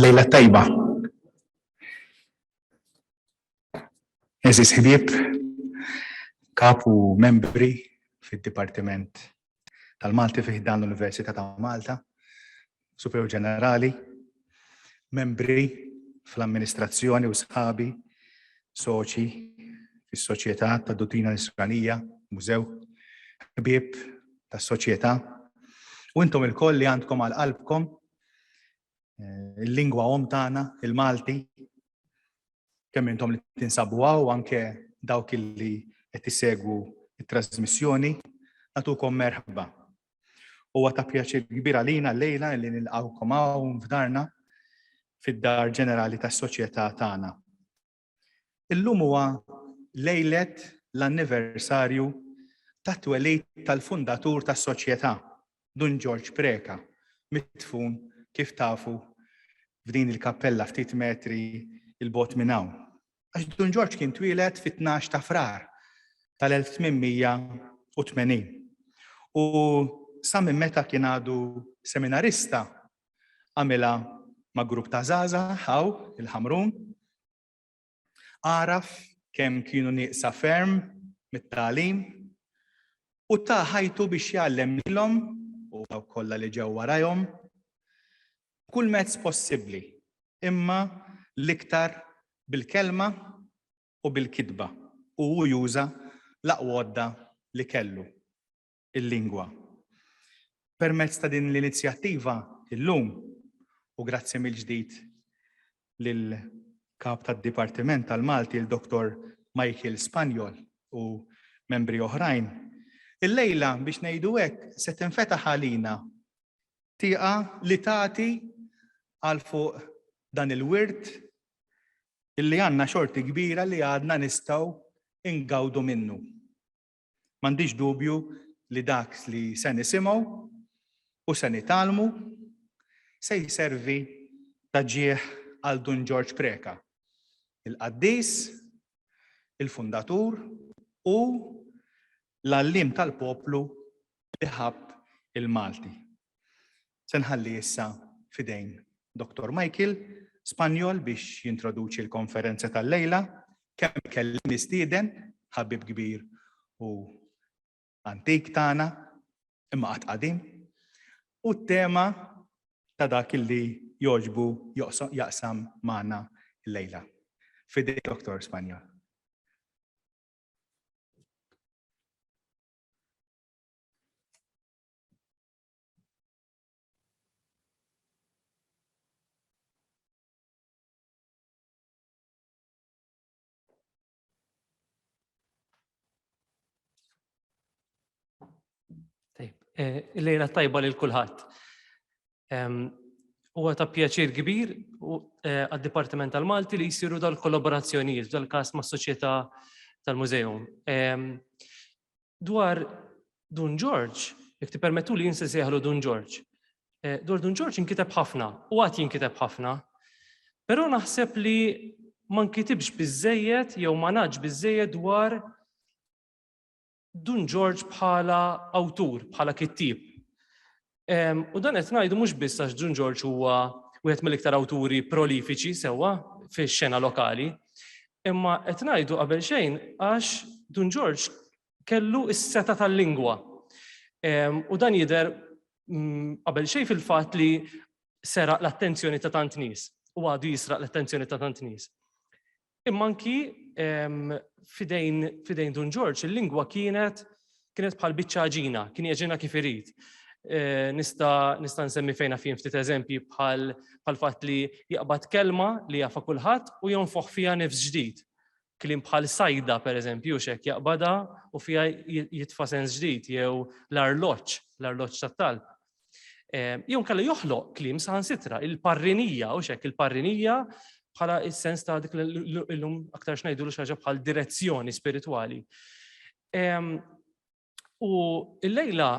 Lejla tajba. Eżis ħbieb, kapu membri fid-Dipartiment tal-Malti fih dan l-Università ta' Malta, Superju Ġenerali, membri fl-amministrazzjoni u sħabi, soċi fis-soċjetà tad-Dottrina Nisranija, mużew, ħbieb tas-soċjetà, u intom il-koll li għandkom għal qalbkom il-lingwa tagħna, il-Malti, kemm intom li tinsabu u anke dawk li qed isegwu it-trasmissjoni, nagħtukom merħba. Huwa ta' pjaċir kbir għalina llejla li nilqgħukom hawn f'darna fid-Dar Ġenerali tas-soċjetà tagħna. Illum huwa lejlet l-anniversarju tat-twelid tal-fundatur tas-soċjetà, Dun George Preka, mitfun kif tafu f'din il-kappella ftit metri il-bot minn hawn. Għax Dun George kien twieled fit-12 ta' Frar tal-1880. U sa minn meta kien għadu seminarista għamilha ma' grupp ta' żgħażagħ ħaw il-Ħamrun. Għaraf kemm kienu nieqsa ferm mit-tagħlim u ta' ħajtu biex jgħallem lilhom u dawk kollha li ġew warahom kull mezz possibbli, imma l-iktar bil-kelma u bil-kitba u hu juża l-aqwa għodda li kellu, il-lingwa. Permezz ta' din l-inizjattiva illum u grazzi mill-ġdid lill-kap tad-Dipartiment tal-Malti, il-Dr. Michael Spanjol u membri oħrajn, il-lejla biex ngħidu hekk se tinfetaħ għalina tieqa li tagħti għal fuq dan il-wirt illi għandna xorti kbira li għadna nistgħu ingawdu minnu. M'għandix dubju li dak li se nisimgħu u se nitgħallmu se jservi ta' ġieħ għal Dun George Preka, il-qaddies, il-fundatur u l-għallim tal-poplu li ħabb il-Malti. Se nħalli issa fidejn Dr. Michael Spanjol biex jintroduċi l-konferenza tal-lejla, kemm kellim nistieden ħabib kbir u antik tagħna imma qatt qadim, u t-tema ta' dak li jogħġbu jaqsam magħna l-lejla. Fidej Dr. Spanjol. Il-lejla tajba lil kulħadd. Huwa ta' pjaċir kbir għad-Dipartiment tal-Malti li jsiru dal-kollaborazzjonijiet f'dal-każ mas-soċjetà tal-mużeum. Dwar Dun George, jekk tippermettu li jinsejħlu Dun George. Dwar Dun George inkiteb ħafna, u għad jinkiteb ħafna, però naħseb li ma nkitibx biżżejjed jew ma ngħadx biżżejjed dwar Dun George bħala awtur, bħala kittib. U dan qed ngħidu mhux biss għax Dun George huwa wieħed mill-iktar awturi prolifiċi sewwa fix-xena lokali, imma qed ngħidu qabel xejn għax Dun George kellu s-seta tal-lingwa. U dan jidher qabel xejn fil-fatt li seraq l-attenzjoni ta' tant nies u għadu jisraq l-attenzjoni ta' tant nies. Imma anki fidejn Dun George il-lingwa kienet bħal biċċa ġina, kien jaġina kif irid. Nista' nsemmi fejn fihom ftit eżempji bħal fatt li jaqbad kelma li jafa kulħadd u jonfoħ fiha nifs ġdid. Kliem bħal sajda pereżempju x'hekk jaqbadha u fiha jitfa' sens ġdid jew l-arloġġ tat-talb. Jew kellha joħloq kliem saħansitra, il-parrinija u x'hekk il-parrinija bħala is-sens ta' dik illum aktar x'ngħidu xi ħaġa bħal direzzjoni spiritwali. U l-lejla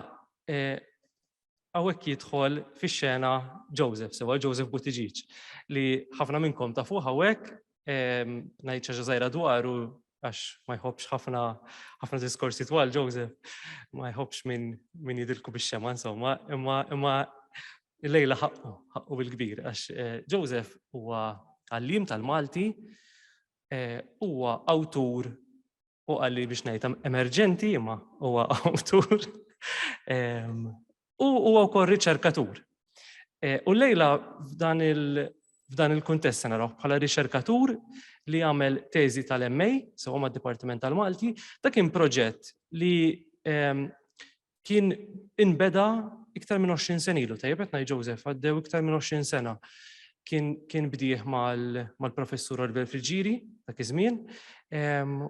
hawnhekk jidħol fix-xena Joseph, sewa Joseph Buttigieg, li ħafna minnkom tafu hawnhekk ngħid xi ħaġa żgħira dwaru għax ma jħobbx ħafna diskorsi twal Joseph, ma jħobbx min jidilku bix-xema insomma, imma il-lejla ħaqqu bil-kbir, għax Joseph huwa għallim tal-Malti, huwa awtur u għalli biex ngħid emerġenti imma huwa awtur u huwa wkoll riċerkatur. U lejla f'dan il-kuntest naraw bħala riċerkatur li għamel teżi tal-MA, sewa mad-Dipartiment tal-Malti, ta' kien proġett li kien inbeda iktar minn 20 sen ilu, tajjeb qed ngħid Joseph, għaddew iktar minn 20 sena. Kien bdieħ mal-professur Arbel Friġiri dak iż-żmien,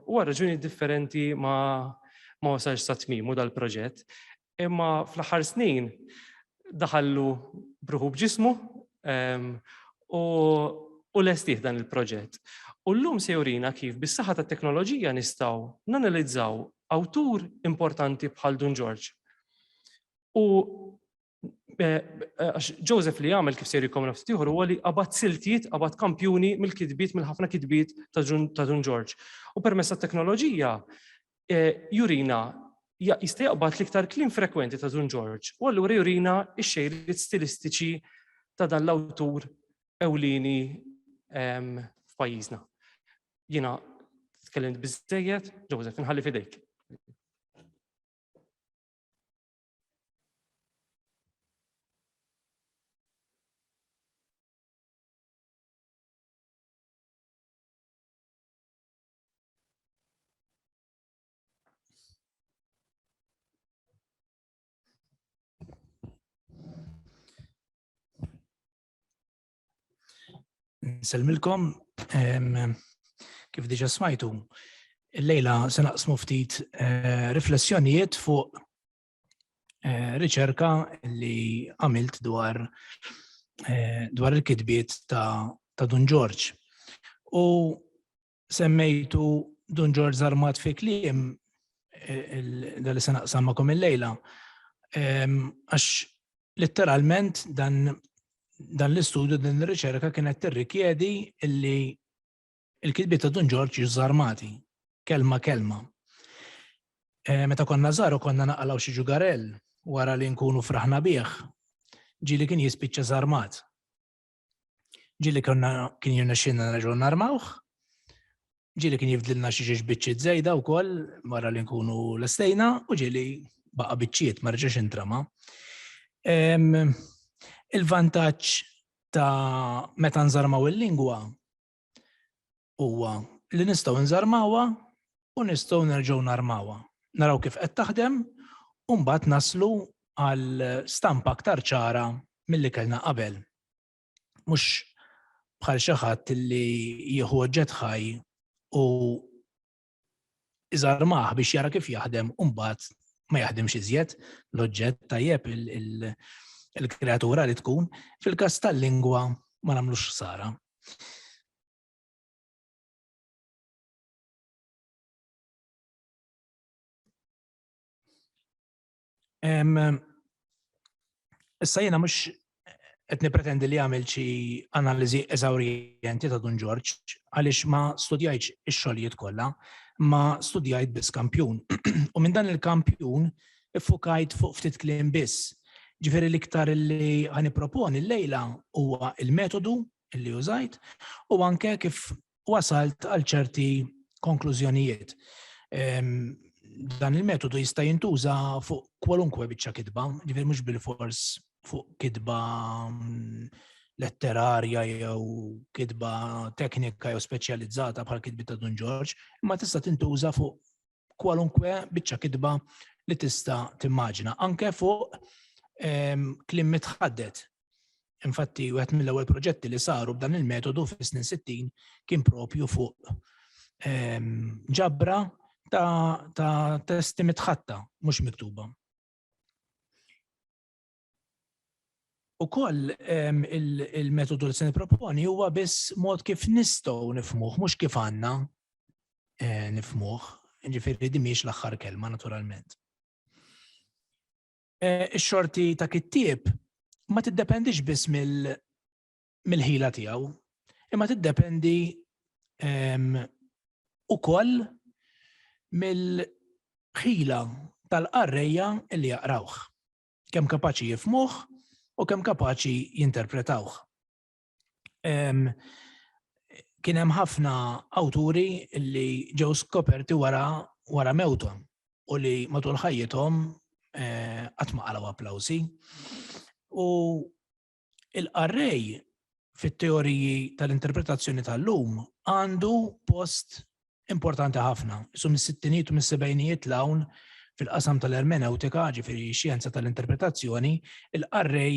u għal raġuni differenti ma wasalx sa tmiem dal-proġett. Imma fl-aħħar snin daħallu bruħu b'ġismu u lestih dan il-proġett. U llum se jurina kif bis-saħħa tat-teknoloġija nistgħu nanalizzaw awtur importanti bħal Dun George. U Joseph li jagħmel kif se jrikom nafs ieħor huwa li qabad siltiet, qabad kampjuni mill-kitbiet mill-ħafna kitbiet ta' Dun George. U permezz tat-teknoloġija jurina jista' jaqbad l-iktar kliem frekwenti ta' Dun George. U allura jurina x-xejriet stilistiċi ta' dan l-awtur ewlieni f'pajjiżna. Jiena tkellimt biżżejjed, Joseph, inħalli fidejk. Nselmilkom, kif diġà smajtu, illejla se naqsmu ftit riflessjonijiet fuq riċerka li għamilt dwar il-kitbiet ta' Dun George. U semmejtu Dun George żarmat fi kliem li se naqsam magħkom illejla. Għax letteralment dan l-istudju, din ir-riċerka kienet tirrikjedi illi il-kitbiet ta' Dun George żarmati, kelma. Meta konna żaru konna naqalaw xi ġugarell wara li nkunu fraħna bih, ġieli kien jispiċċa żarmat. Ġieli kien jirnexxielna nerġgħu narmawh, ġieli kien jifdlilna xi ġiex biċċiet żejda wkoll wara li nkunu lestejna u ġieli baqa' biċċiet ma rġax intrama. Il-vantaġġ ta' meta nżarmaw il-lingwa huwa li nistgħu nżarmawha u nistgħu nerġgħu narmawha. Naraw kif qed taħdem u mbagħad naslu għal stampa aktar ċara milli kellna qabel. Mhux bħal xi ħadd li jieħu oġġett ħaj u iżarmah biex jara kif jaħdem u mbagħad ma jaħdimx iżjed l-oġġett tajjeb il-kreatura li tkun, fil-każ tal-lingwa ma nagħmlux ħsara. Issa jiena mhux qed nippretendi li għamil xi analiżi eżawrjenti ta' Dun George għaliex ma studjajtx ix-xogħlijiet kollha, ma studjajt biss kampjun. U minn dan il-kampjun iffukajt fuq ftit kliem biss. Ġifieri l-iktar li ħaniproponi llejla huwa il-metodu li użajt u anke kif wasalt għal ċerti konklużjonijiet. Dan il-metodu jista' jintuża fuq kwalunkwe biċċa kitba, ġifieri mhux bil-fors fuq kitba letterarja jew kitba teknika jew speċjalizzata bħal kitbi ta' Dun George, imma tista' tintuża fuq kwalunkwe biċċa kitba li tista' timmaġina, anke fuq kliem mitħaddet. Infatti, wieħed mill-ewwel proġetti li saru b'dan il-metodu fis-snin 60 kien propju fuq ġabra ta' testi mitħatta, mhux miktuba. Ukoll il-metodu li se nipproponi huwa biss mod kif nistgħu nifhmuh, mhux kif għandna nifhmuh. Ġifieri din mhix l-aħħar kelma naturalment. Ix-xorti ta' kittieb ma tiddependix biss mill-ħila tiegħu, imma tiddependi ukoll mill-ħila tal-qarrejja li jaqrawh. Kemm kapaċi jifhmuh u kemm kapaċi jinterpretawh. Kien hemm ħafna awturi li ġew skoperti wara mewthom u li matul ħajjithom qatt ma qalaw applawsi. U l-qarrej fit-teoriji tal-interpretazzjoni tal-lum għandu post importanti ħafna. Isu mis-sittinijiet u mis-sebgħinijiet l-hawn fil-qasam tal-ermeneutika, ġifieri xjenza tal-interpretazzjoni, il-qarrej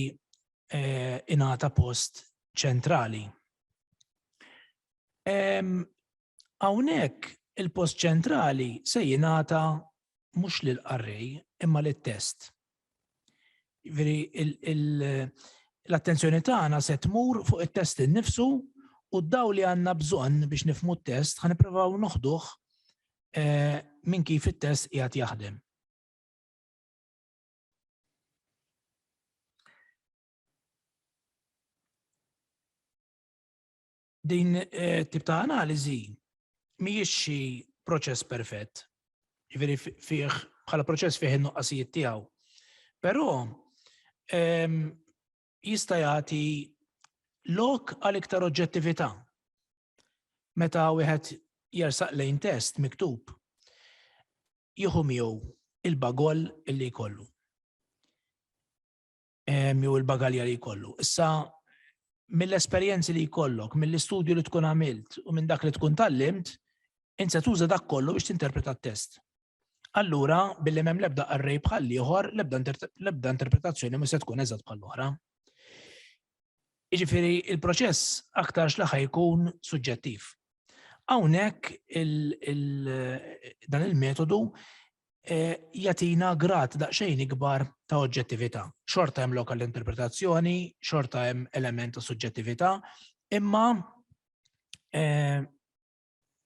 ingħata post ċentrali. Hawnhekk il-post ċentrali se jingħata mhux lill-qarrej imma lit-test. L-attenzjoni tagħna se tmur fuq it-test innifsu u daw li għandna bżonn biex nifhmu t-test ħanippruvaw noħduh minn kif it-test qiegħed jaħdem. Din tip ta' analiżi mhijiex xi proċess perfett. Ġifieri fih bħala proċess fih in-nuqqasijiet tiegħu. Però jista' jagħti lok għal iktar oġġettività. Meta wieħed jersaq lejn test miktub, jieħu miegħu il-bagoll illi jkollu. Jew il-bagalja li jkollu. Issa mill-esperjenzi li jkollok, mill-istudju li tkun għamilt u minn dak li tkun tallimt, inti se tuża dak kollu biex tinterpreta t-test. Allura, billi m'hemm l-ebda qarrej bħal ieħor, l-ebda interpretazzjoni mhux se tkun eżatt bħal oħra. Jiġifieri il-proċess aktar x'laħa jkun suġġettiv. Hawnhekk dan il-metodu jagħtina grad daqsxejn ikbar ta' oġġettività. Xorta hemm lokal interpretazzjoni, xorta hemm element ta' suġġettività, imma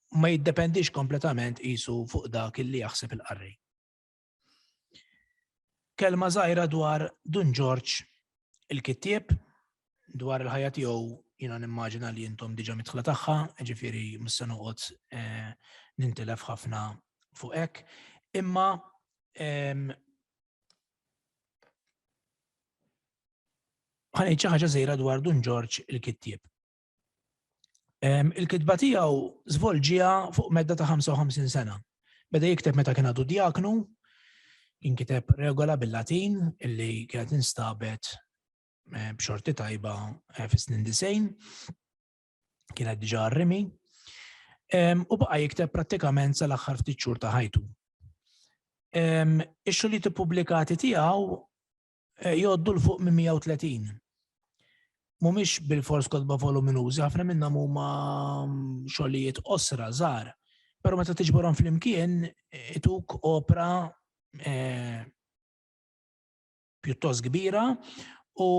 ma jiddependix kompletament qisu fuq dak illi jaħseb il-qarri. Kelma żgħira dwar Dun George, il-kittieb, dwar il-ħajja tiegħu jiena nimmaġina li intom diġà midħla tagħha, ġifieri mhux se noqgħod nintilef ħafna fuq hekk. Imma ħanejt xi ħaġa żgħira dwar Dun George il-kittieb. Il-kitba tiegħu żvolġiha fuq medda ta' 55 sena. Beda jikteb meta kien għadu djaknu, kien kiteb regola bil-Latin illi kienet instabet b'xorti tajba fis-snin 90, kienet diġà rrimi, u baqa' jikteb prattikament sal-aħħar ftit xhur ta' ħajtu. Ix-xogħlijiet ippubblikati tiegħu jgħoddu l fuq minn 130. Mhumiex bil-fors kotba voluminużi, ħafna minnhom huma xogħlijiet qosra żgħar, però meta tiġborhom flimkien ituk opra pjuttost kbira u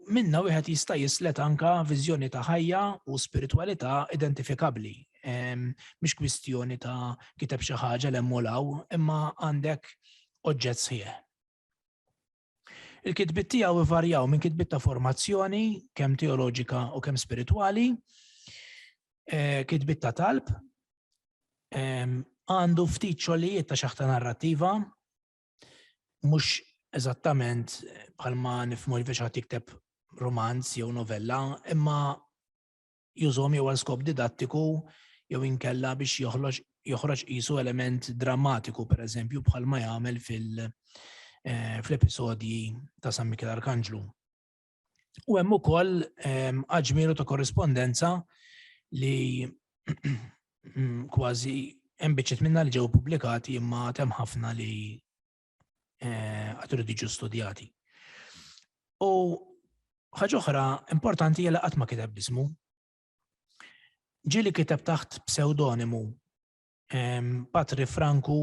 minnha wieħed jista' jislet anke viżjoni ta' ħajja u spiritwalità identifikabbli. Mhix kwistjoni ta' kiteb xi ħaġa l-emmolaw, imma għandek oġġett sħiħ. Il-kitbiet tiegħu ivarjaw minn kitbiet ta' formazzjoni, kemm teoloġika u kemm spiritwali, kitbiet ta' talb, għandu ftit xogħlijiet ta' xaħta narrattiva, mhux eżattament bħalma nifhmu li biex jikteb romanz jew novella, imma jużhom jew għal skop didattiku jew inkella biex joħroġ qisu element drammatiku, pereżempju bħalma jagħmel fl-episodji ta' San Michele Arkanġlu. U hemm ukoll aġmieru ta' korrispondenza li kważi hemm biċċiet minnha li ġew pubblikati imma hemm ħafna li qatt iridu jiġu studjati. U ħaġa oħra importanti hija qatt ma kiteb b'ismu. Ġieli kiteb taħt pseudonimu Patri Franku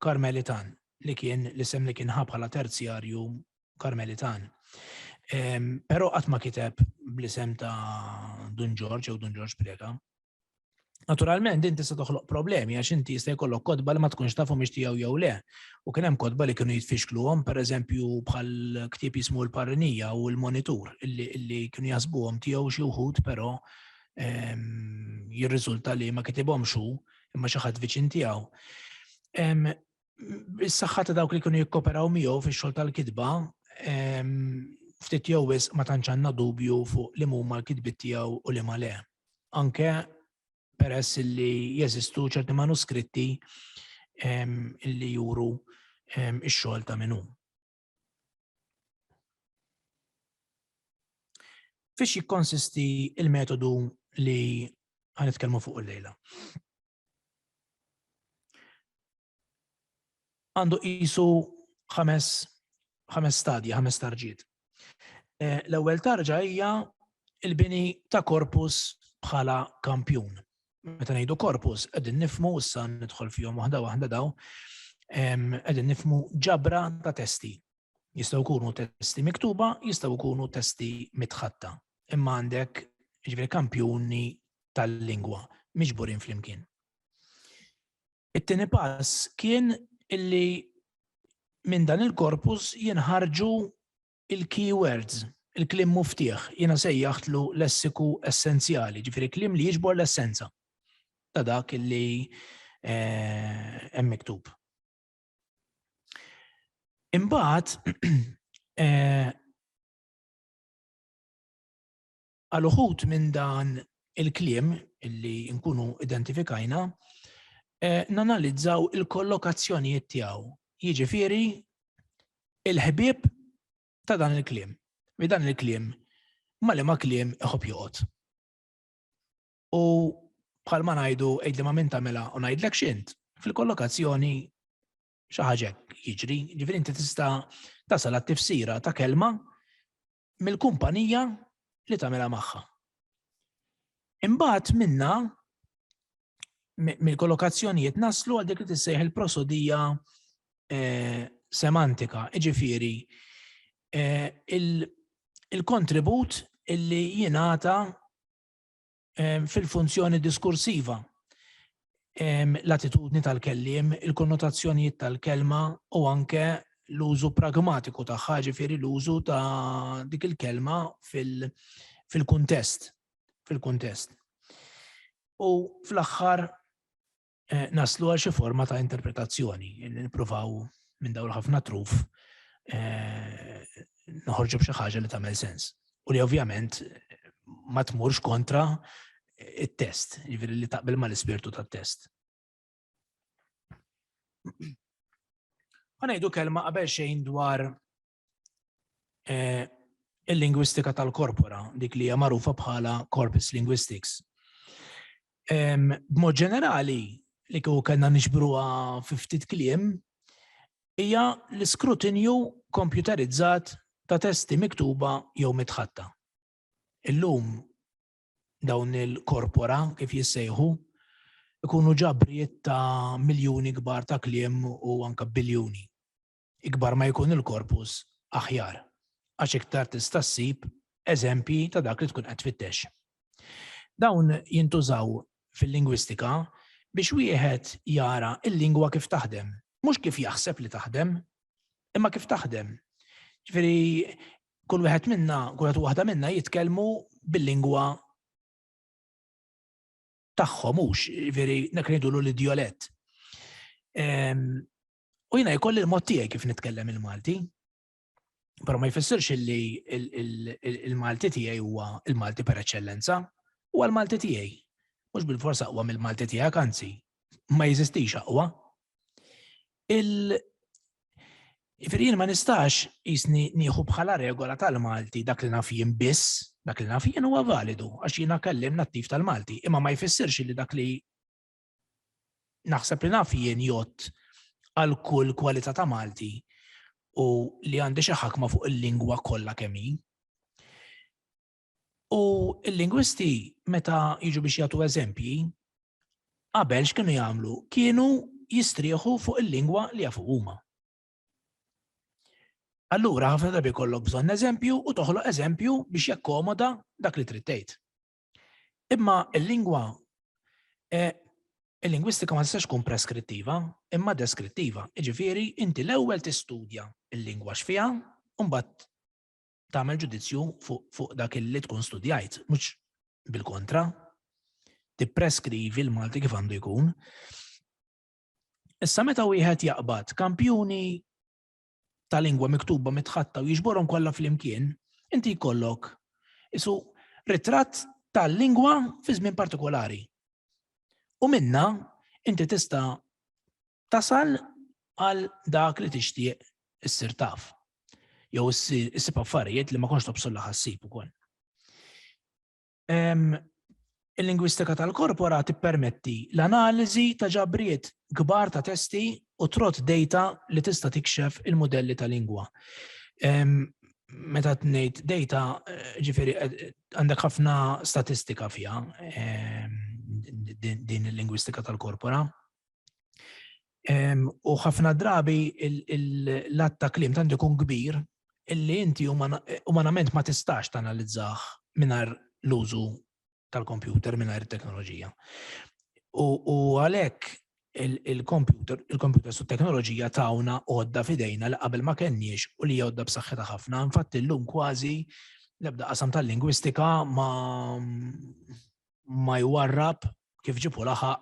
Karmelitan, li kien l-isem li kien bħala terzjarju Karmelitan. Però qatt ma kiteb bl-isem ta' Dun George jew Dun George Preka. Naturalment inti se toħloq problemi għax inti jista' jkollok kotba li ma tkunx tafu mhix tiegħu jew le. U kien hemm kotba li kienu jitfixkluhom, pereżempju bħal ktieb jismu l-Parrinija u l-Monitur illi kienu jaħsbuhom tiegħu xi wħud, però jirriżulta li ma kitibhomx hu imma xi ħadd viċin tiegħu. Is-saħħa ta' dawk li kienu jikkoperaw miegħu fix-xogħol tal-kitba ftit jew wisq ma tantx għandna dubju fuq li huma l-kitbiet tiegħu u li ma le. Anke peress li jeżistu ċerti manuskritti illi juru ix-xogħol ta' min hu. Fiex jikkonsisti il-metodu li ħanitkellmu fuq il-lejla. Għandu qisu 5 stadji, 5 tarġiet. L-ewwel tarġa hija l-bini ta' korpus bħala kampjun. Meta ngħidu korpus qegħdin nifhmu issa nidħol fihom waħda daw, qegħdin nifhmu ġabra ta' testi. Jistgħu jkunu testi miktuba, jistgħu jkunu testi mitħatta. Imma għandek ġifieri kampjuni tal-lingwa miġburin flimkien. It-tieni pass kien illi minn dan il-korpus jinħarġu il-keywords, il-kliem muftieħ, jiena sejjaħtlu lessiku essenzjali, ġifieri kliem li jiġbor l-essenza ta' dak illi hemm miktub. Imbagħad għal uħud minn dan il-kliem illi nkunu identifikajna, nanalizzaw il-kollokazzjonijiet tiegħu. Jiġifieri il-ħbieb ta' dan il-kliem. Dan il-kliem ma li ma kliem iħobb joqgħod. U bħalma ngħidu għejdli ma min tagħmilha u ngħidlek x'int, fil-kollokazzjoni xi ħaġa jiġri, ġifieri inti tista' tasal għat-tifsira ta' kelma mill-kumpanija li tagħmilha magħha. Imbagħad minna mill-kollokazzjonijiet naslu għal dik li tissejħ il-prosodija semantika, jiġifieri il-kontribut illi jingħata fil-funzjoni diskursiva. L-attitudni tal-kelliem, il-konnotazzjonijiet tal-kelma u anke l-użu pragmatiku tagħha, ġifieri l-użu ta' dik il-kelma fil-kuntest. U fl-aħħar naslu għal xi forma ta' interpretazzjoni, nippruvaw minn dawn ħafna truf noħorġu b'xi ħaġa li tagħmel sens. U li ovvjament ma tmurx kontra it-test, jiġifieri li taqbel mal-ispirtu tat-test. Ngħidu kelma qabel xejn dwar il-lingwistika tal-korpora, dik li hija magħrufa bħala corpus linguistics. B'mod ġenerali li kieku kellna niġbruha fi ftit kliem hija l-iskrutinju kompjuterizzat ta' testi miktuba jew mitħatta. Illum dawn il-korpora kif jissejħu ikunu ġabrijiet ta' miljuni kbar ta' kliem u anke biljuni. Ikbar ma jkun il-korpus aħjar, għax iktar tista' ssib eżempji ta' dak li tkun qed tfittex. Dawn jintużaw fil-lingwistika biex wieħed jara il-lingwa kif taħdem, mhux kif jaħseb li taħdem, imma kif taħdem. Ġifieri kull wieħed minna, kull waħda minna jitkellmu bil-lingwa tagħhom mhux, ġifieri nek ngħidulu l-idjolett. U jiena jkolli l-mod tiegħi kif nitkellem il-Malti, però ma jfissirx li il-Malti tiegħi huwa il-Malti per eċċellenza, huwa l-Malti tiegħi. Mhux bil-forsa aqwa mill-Malti tiegħek, anzi, ma jeżistix aqwa. Jien ma nistax jisni nieħu bħala regola tal-Malti dak li naf jien biss, dak li naf jien huwa validu għax jiena kellim nattiv tal-Malti, imma ma jfissirx li dak li naħseb li naf jien jgħod għal kull kwalità ta' Malti u li għandi xi ħakma fuq il-lingwa kollha kemm hi. U l-lingwisti meta jiġu biex jagħtu eżempji, qabel x'kienu jagħmlu? Kienu jistrieħu fuq il-lingwa li jafu huma. Allura ħafna drabi jkollok bżonn eżempju u toħloq eżempju biex jakkomoda dak li trid tgħid. Imma l-lingwa il-lingwistika ma tistax tkun preskrittiva, imma deskrittiva. Jiġifieri inti l-ewwel tistudja l-lingwa x'fiha u mbagħad tagħmel ġudizzju fuq dak li tkun studjajt, mhux bil-kontra. Tippreskrivi l-Malti kif għandu jkun. Issa meta wieħed jaqbad kampjuni ta' lingwa miktuba mitħatta u jiġborhom kollha flimkien, inti jkollok isu ritratt tal-lingwa fi żmien partikolari. U minna inti tista' tasal għal dak li tixtieq issir taf. Jew issib affarijiet li ma kontx tobsulla ħassib ukoll. Il-lingwistika tal-korpora tippermetti l-analiżi ta' ġabrijiet kbar ta' testi u trot data li tista' tikxef il-modelli ta' lingwa. Meta tnejt data, ġifieri għandek ħafna statistika fiha din il-lingwistika tal-korpora. U ħafna drabi l-att ta' kliem tant ikun kbir illi inti umanament ma tistax tanalizzah mingħajr l-użu tal-kompjuter mingħajr it-teknoloġija. U għalhekk il-computers u t-teknoloġija tawna għodda fidejna li qabel ma kenniex u li għodda b'saħħitha ħafna. Infatti llum kważi l-ebda qasam tal-lingwistika ma jwarrab kif ġipu laħaq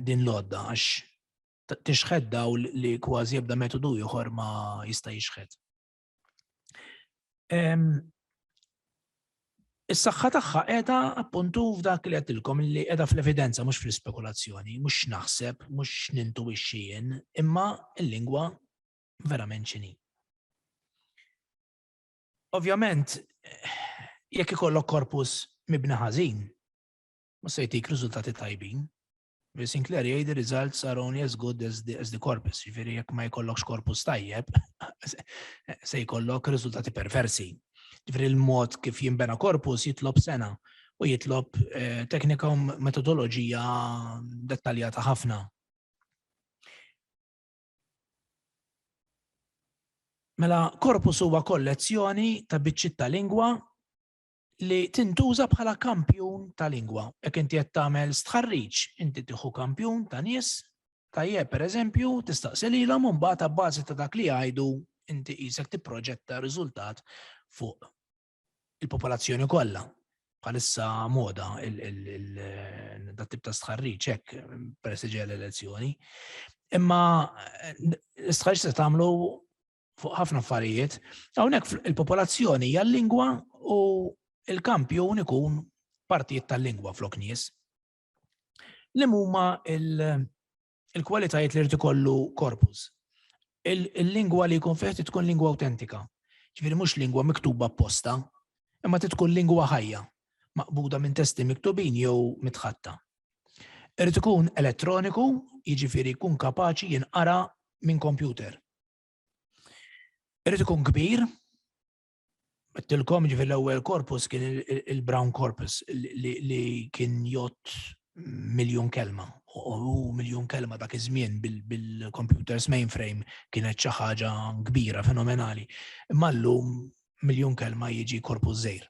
din l-għodda għax tixħedda u li kważi jibda metodu ieħor ma jista' jixħed. Is-saħħa tagħha qiegħda appuntu f'dak li għedtilkom li qiegħda fl-evidenza mhux fl-ispekulazzjoni, mhux naħseb, mhux nintuwixxi jien, imma l-lingwa verament x'inhi. Ovvjament, jekk ikollok korpus mibni ħażin, ma se jtik riżultati tajbin. Sinclair jgħid results are only as good as the corpus. Ġifieri jekk ma jkollokx korpus tajjeb, se jkollok riżultati perversi. Ġifieri il-mod kif jinbena korpus jitlob sena u jitlob teknika u metodoloġija dettaljata ħafna. Mela korpus huwa kollezzjoni ta' biċċiet ta' lingwa li tintuża bħala kampjun ta' lingwa. Jekk inti qed tagħmel stħarriġ, inti tieħu kampjun ta' nies tajjeb pereżempju tistaqsi lilhom u mbagħad abbażi ta' dak li jgħidu inti qisek tipproġetta riżultat fuq il-popolazzjoni kollha. Bħalissa moda dat tip ta' stħarriġ hekk peress iġej l-elezzjoni. Imma l-istħarriġ se tagħmlu fuq ħafna affarijiet, hawnhekk il-popolazzjoni hija l-lingwa u il-kampjun ikun partijiet tal-lingwa flok nies. Li huma il-kwalitajiet li rid ikollu korpus. Il-lingwa li jkun fih tkun lingwa awtentika. Ġifieri mhux lingwa miktuba apposta, imma tkun lingwa ħajja, maqbuda minn testi miktubin jew mitħatta. Irid ikun elettroniku, jiġifieri jkun kapaċi jinqara minn kompjuter. Irid ikun kbir, tilkom ġifieri l-ewwel korpus kien il-Brown Corpus li kien jgħod 1,000,000 kelma. U 1,000,000 kelma dak iż-żmien bil-computers mainframe kienet xi ħaġa kbira, fenomenali. Imma llum 1,000,000 kelma jiġi korpus żgħir.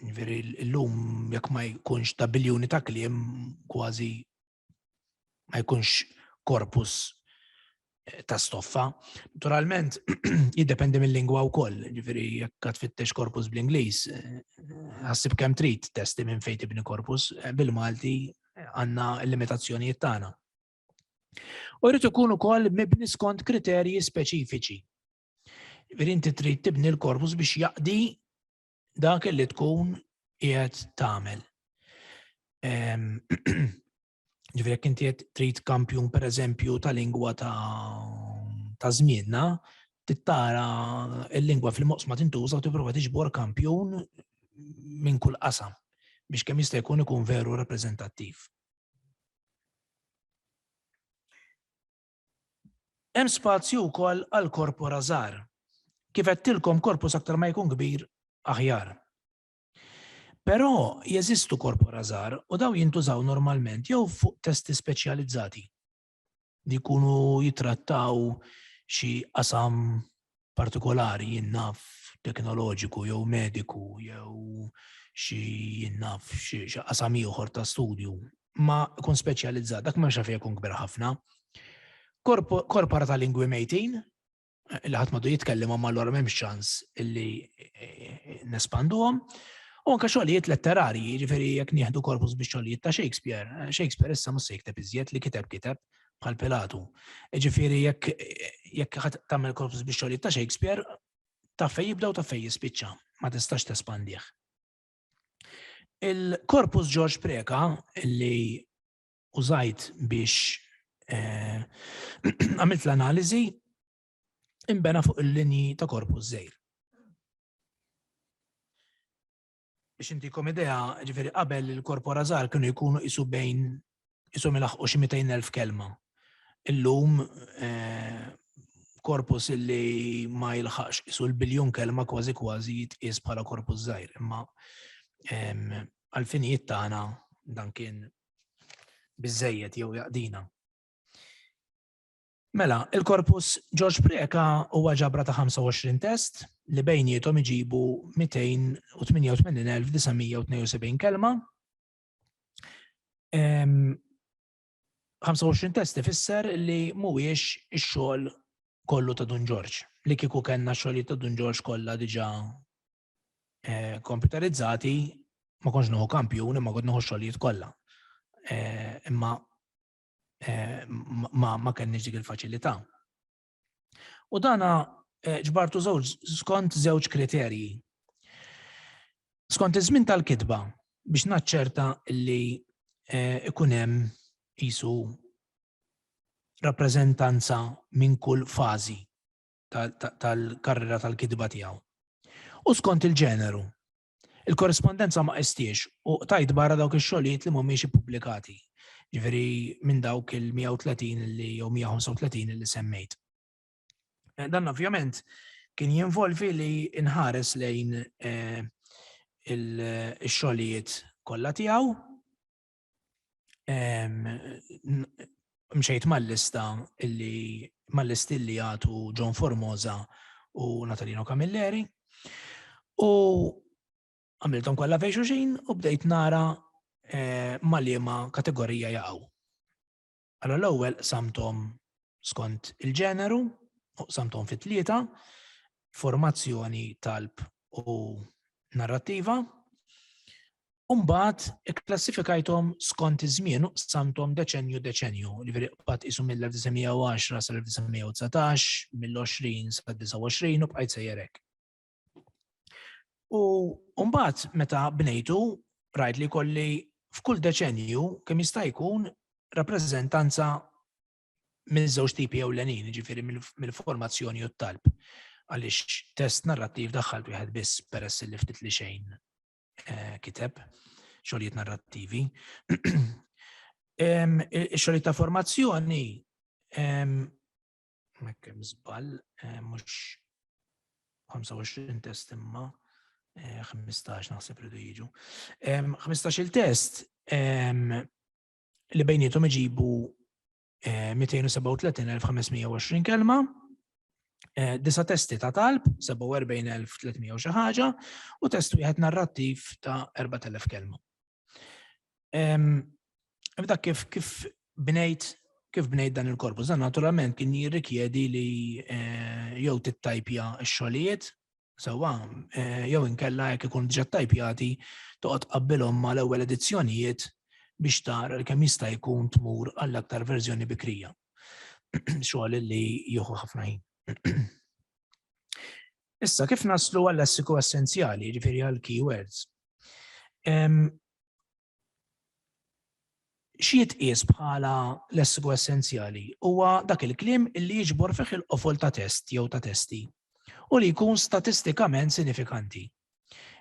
Ġifieri llum jekk ma jkunx ta' biljuni ta' kliem kważi ma jkunx korpus ta' stoffa. Naturalment, jiddependi mill-lingwa wkoll. Ġifieri jekk qed tfittex korpus bl-Ingliż, ħassib kemm trid testi minn fejn tibni korpus, bil-Malti għandna l-limitazzjonijiet tagħna. U jrid ikun ukoll mibni skont kriterji speċifiċi. Ġifieri inti trid tibni l-korpus biex jaqdi dak li tkun qiegħed tagħmel. Ġifieri jekk inti trid kampjun pereżempju ta' lingwa ta' żmienna, tittara l-lingwa fil-moqsma tintuża u tipprova tiġbor kampjun minn kull qasam biex kemm jista' jkun ikun veru rappreżentattiv. Hemm spazju wkoll għal korpora żgħar. Kif għedtilkom korpus aktar ma jkun kbir aħjar. Però jeżistu korpora żgħar u daw jintużaw normalment jew fuq testi speċjalizzati li jkunu jitrattaw xi qasam partikolari jinnaf teknoloġiku jew mediku jew xi qasam ieħor ta' studju ma jkun speċjalizzat dak m'hemmx fejn jkun kbir ħafna. Korpora ta' lingwi mejtin li ħadd m'għadu jitkellem ma allura m'hemmx ċans illi nespanduhom. U anke xogħlijiet letterarji, ġifieri jekk nieħdu korpus biex xogħlijiet ta' Shakespeare. Shakespeare issa mhux se jikteb iżjed li kiteb bħal Pilatu. Ġifieri jekk tagħmel korpus biex xogħlijiet ta' Shakespeare, ta' fejn jibda u ta' fejn jispiċċa, ma tistax tespandih. Il-korpus George Preka li użajt biex għamilt l-analiżi imbena fuq il-linji ta' korpus żgħir. Biex intikom idea, ġifieri qabel il-korpora żgħar kienu jkunu qisu bejn qisu milaħqu xi 200,000 kelma. Illum korpus illi ma jilħaqx qisu l-biljun kelma kważi jitqies bħala korpus żgħir, imma għal-finijiet tagħna dan kien biżżejjed jew jaqdina. Mela, il-korpus George Preka huwa ġabra ta' 25 test li bejniethom iġibu 288,972 kelma. 25 test ifisser li mhuwiex ix-xogħol kollu ta' Dun George. Li kieku kellna xogħlijiet ta' Dun George kollha diġà komputerizzati, ma konx nieħu kampjun, imma kont nieħu xogħlijiet kollha. Imma ma kenniex dik il-faċilità. U dana ġbartu skont żewġ kriterji. Skont iż-żmien tal-kitba biex naċċerta li ikun hemm qisu rappreżentanza minn kull fażi tal-karriera tal-kitba tiegħu. U skont il-ġeneru. Il-korrespondenza ma qestiex u tajt barra dawk ix-xogħlijiet li mhumiex ippubblikati. Ġifieri minn dawk il-130 jew 135 li semmejt. Dan ovvjament kien jinvolvi li inħares lejn il-xogħlijiet kollha tiegħu. Mxejt mal-listi li jagħtu John Formosa u Natalino Camilleri. U għamiltom kollha fejn xulxin u bdejt nara ma' liema kategorija jaqgħu. Allora l-ewwel samtom skont il-ġeneru, samtom fit-tlieta, formazzjoni, talb u narrattiva. U mbagħad ikklassifikajthom skont iż-żmien samtom deċenju, li baqgħet isu mill-1910 sal-1919, mill-20 sal-29 u bqajt sejjer hekk. U mbagħad meta bnejtu rajt li kolli f'kull deċenju kemm jista' jkun rappreżentanza mill-żewġ tipi ewlenin, ġifieri mill-formazzjoni u t-talb. Għaliex test narrattiv daħħalt wieħed biss peress li ftit li xejn kiteb xogħlijiet narrattivi. Ix-xogħlijiet ta' formazzjoni hekk hemm żball mhux 25 test imma 15 naħseb ridu jiġu. 15 il-test li bejnietom iġibu 237,520 kelma, 9 testi ta' talb, 47,300 xi ħaġa, u test wieħed narrattiv ta' 4,000 kelma. Ibda kif bnejt dan il-korpus, dan naturalment kien jirrikjedi li jew tittajpja x-xogħlijiet, sewwa jew inkella jekk ikun diġà ttajpjati toqgħod tqabbilhom mal-ewwel edizzjonijiet biex tara kemm jista' jkun tmur għall-aktar verżjoni bikrija. Xogħol li jieħu ħafna ħin. Issa kif naslu għall-lessiku essenzjali, ġifieri għall-keywords. Xi jitqies bħala lessiku essenzjali huwa dak il-kliem illi jiġbor fih il-qofol ta' test jew ta' testi u li jkun statistikament sinifikanti.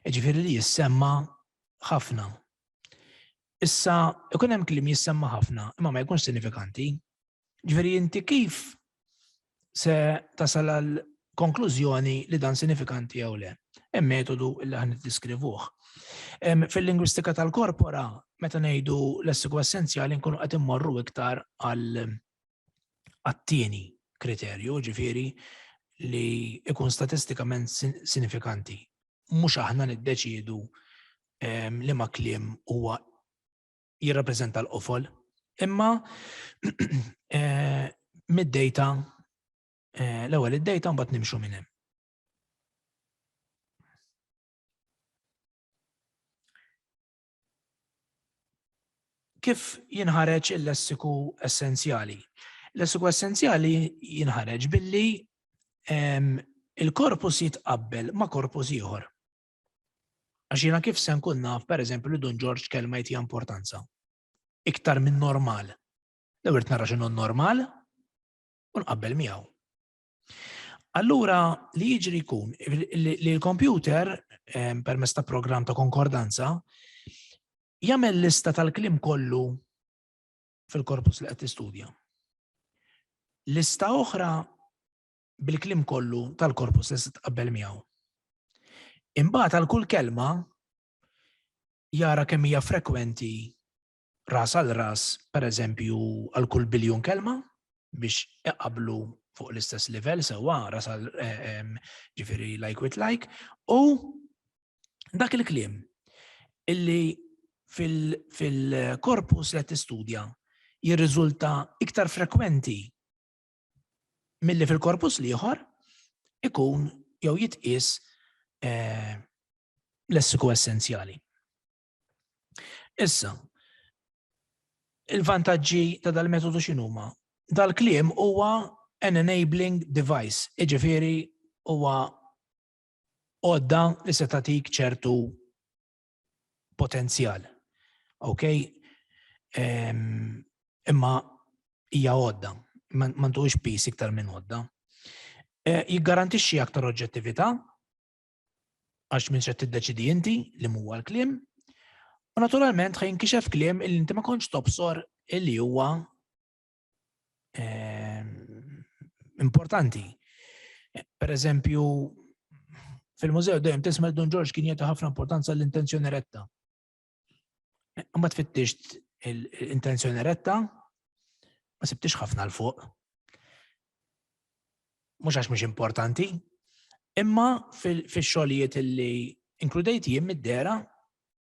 Ġifieri li jissemma ħafna. Issa ikun hemm kliem jissemma ħafna imma ma jkunx sinifikanti. Ġifieri inti kif se tasal għal konklużjoni li dan sinifikanti jew le. Hemm metodu li ħan niddiskrivuh. Fil-lingwistika tal-korpora, meta ngħidu lessiku essenzjali nkunu qed immorru iktar għat-tieni kriterju, ġifieri li ikun statistikament sinifikanti. Mhux aħna niddeċiedu li ma kliem huwa jirrappreżenta l-qofol, imma mid-data l-ewwel id-data mbagħad nimxu minn hemm. Kif jinħareġ il-lessiku essenzjali? L-lessiku essenzjali jinħareġ billi il-korpus jitqabbel ma' korpus ieħor. Għax jiena kif se nkun naf, pereżempju, li Don George kelma jtija importanza. Iktar minn normal. L-ewwel nara x'inhu normal u nqabbel miegħu. Allura li jiġri jkun li l-computer permezz ta' programm ta' konkordanza jagħmel lista tal-kliem kollu fil-korpus li qed tistudja. Lista oħra bil-kliem kollu tal-korpus li se tqabbel miegħu. Imbagħad għal kull kelma jara kemm hija frekwenti ras għal ras, pereżempju għal kull biljun kelma biex iqablu fuq l-istess livell sewwa ras għal ġifieri like with like, u dak il-kliem illi fil-korpus li qed tistudja jirriżulta iktar frekwenti milli fil-korpus ieħor ikun jew jitqies lessiku essenzjali. Issa, il-vantaġġi ta' dal-metodu x'inhuma? Dal-kliem huwa an enabling device, jiġifieri huwa għodda li se tagħtik ċertu potenzjal. Okay? Imma hija għodda, ma ntuħux pis iktar minn għodda. Jiggarantixxi aktar oġġettività, għax minn xed tiddeċidi inti li huwa l-kliem, u naturalment ħajinkixef kliem illi inti ma kontx tobsor illi huwa importanti. Per eżempju, fil-mużew dejjem tisma' Don George kien jagħti ħafna importanza l-intenzjoni retta. Ma tfittixt l-intenzjoni retta, ma sibtix ħafna l fuq. Mhux għax mhux importanti, imma fix-xogħlijiet illi inkludejt jien mid-dera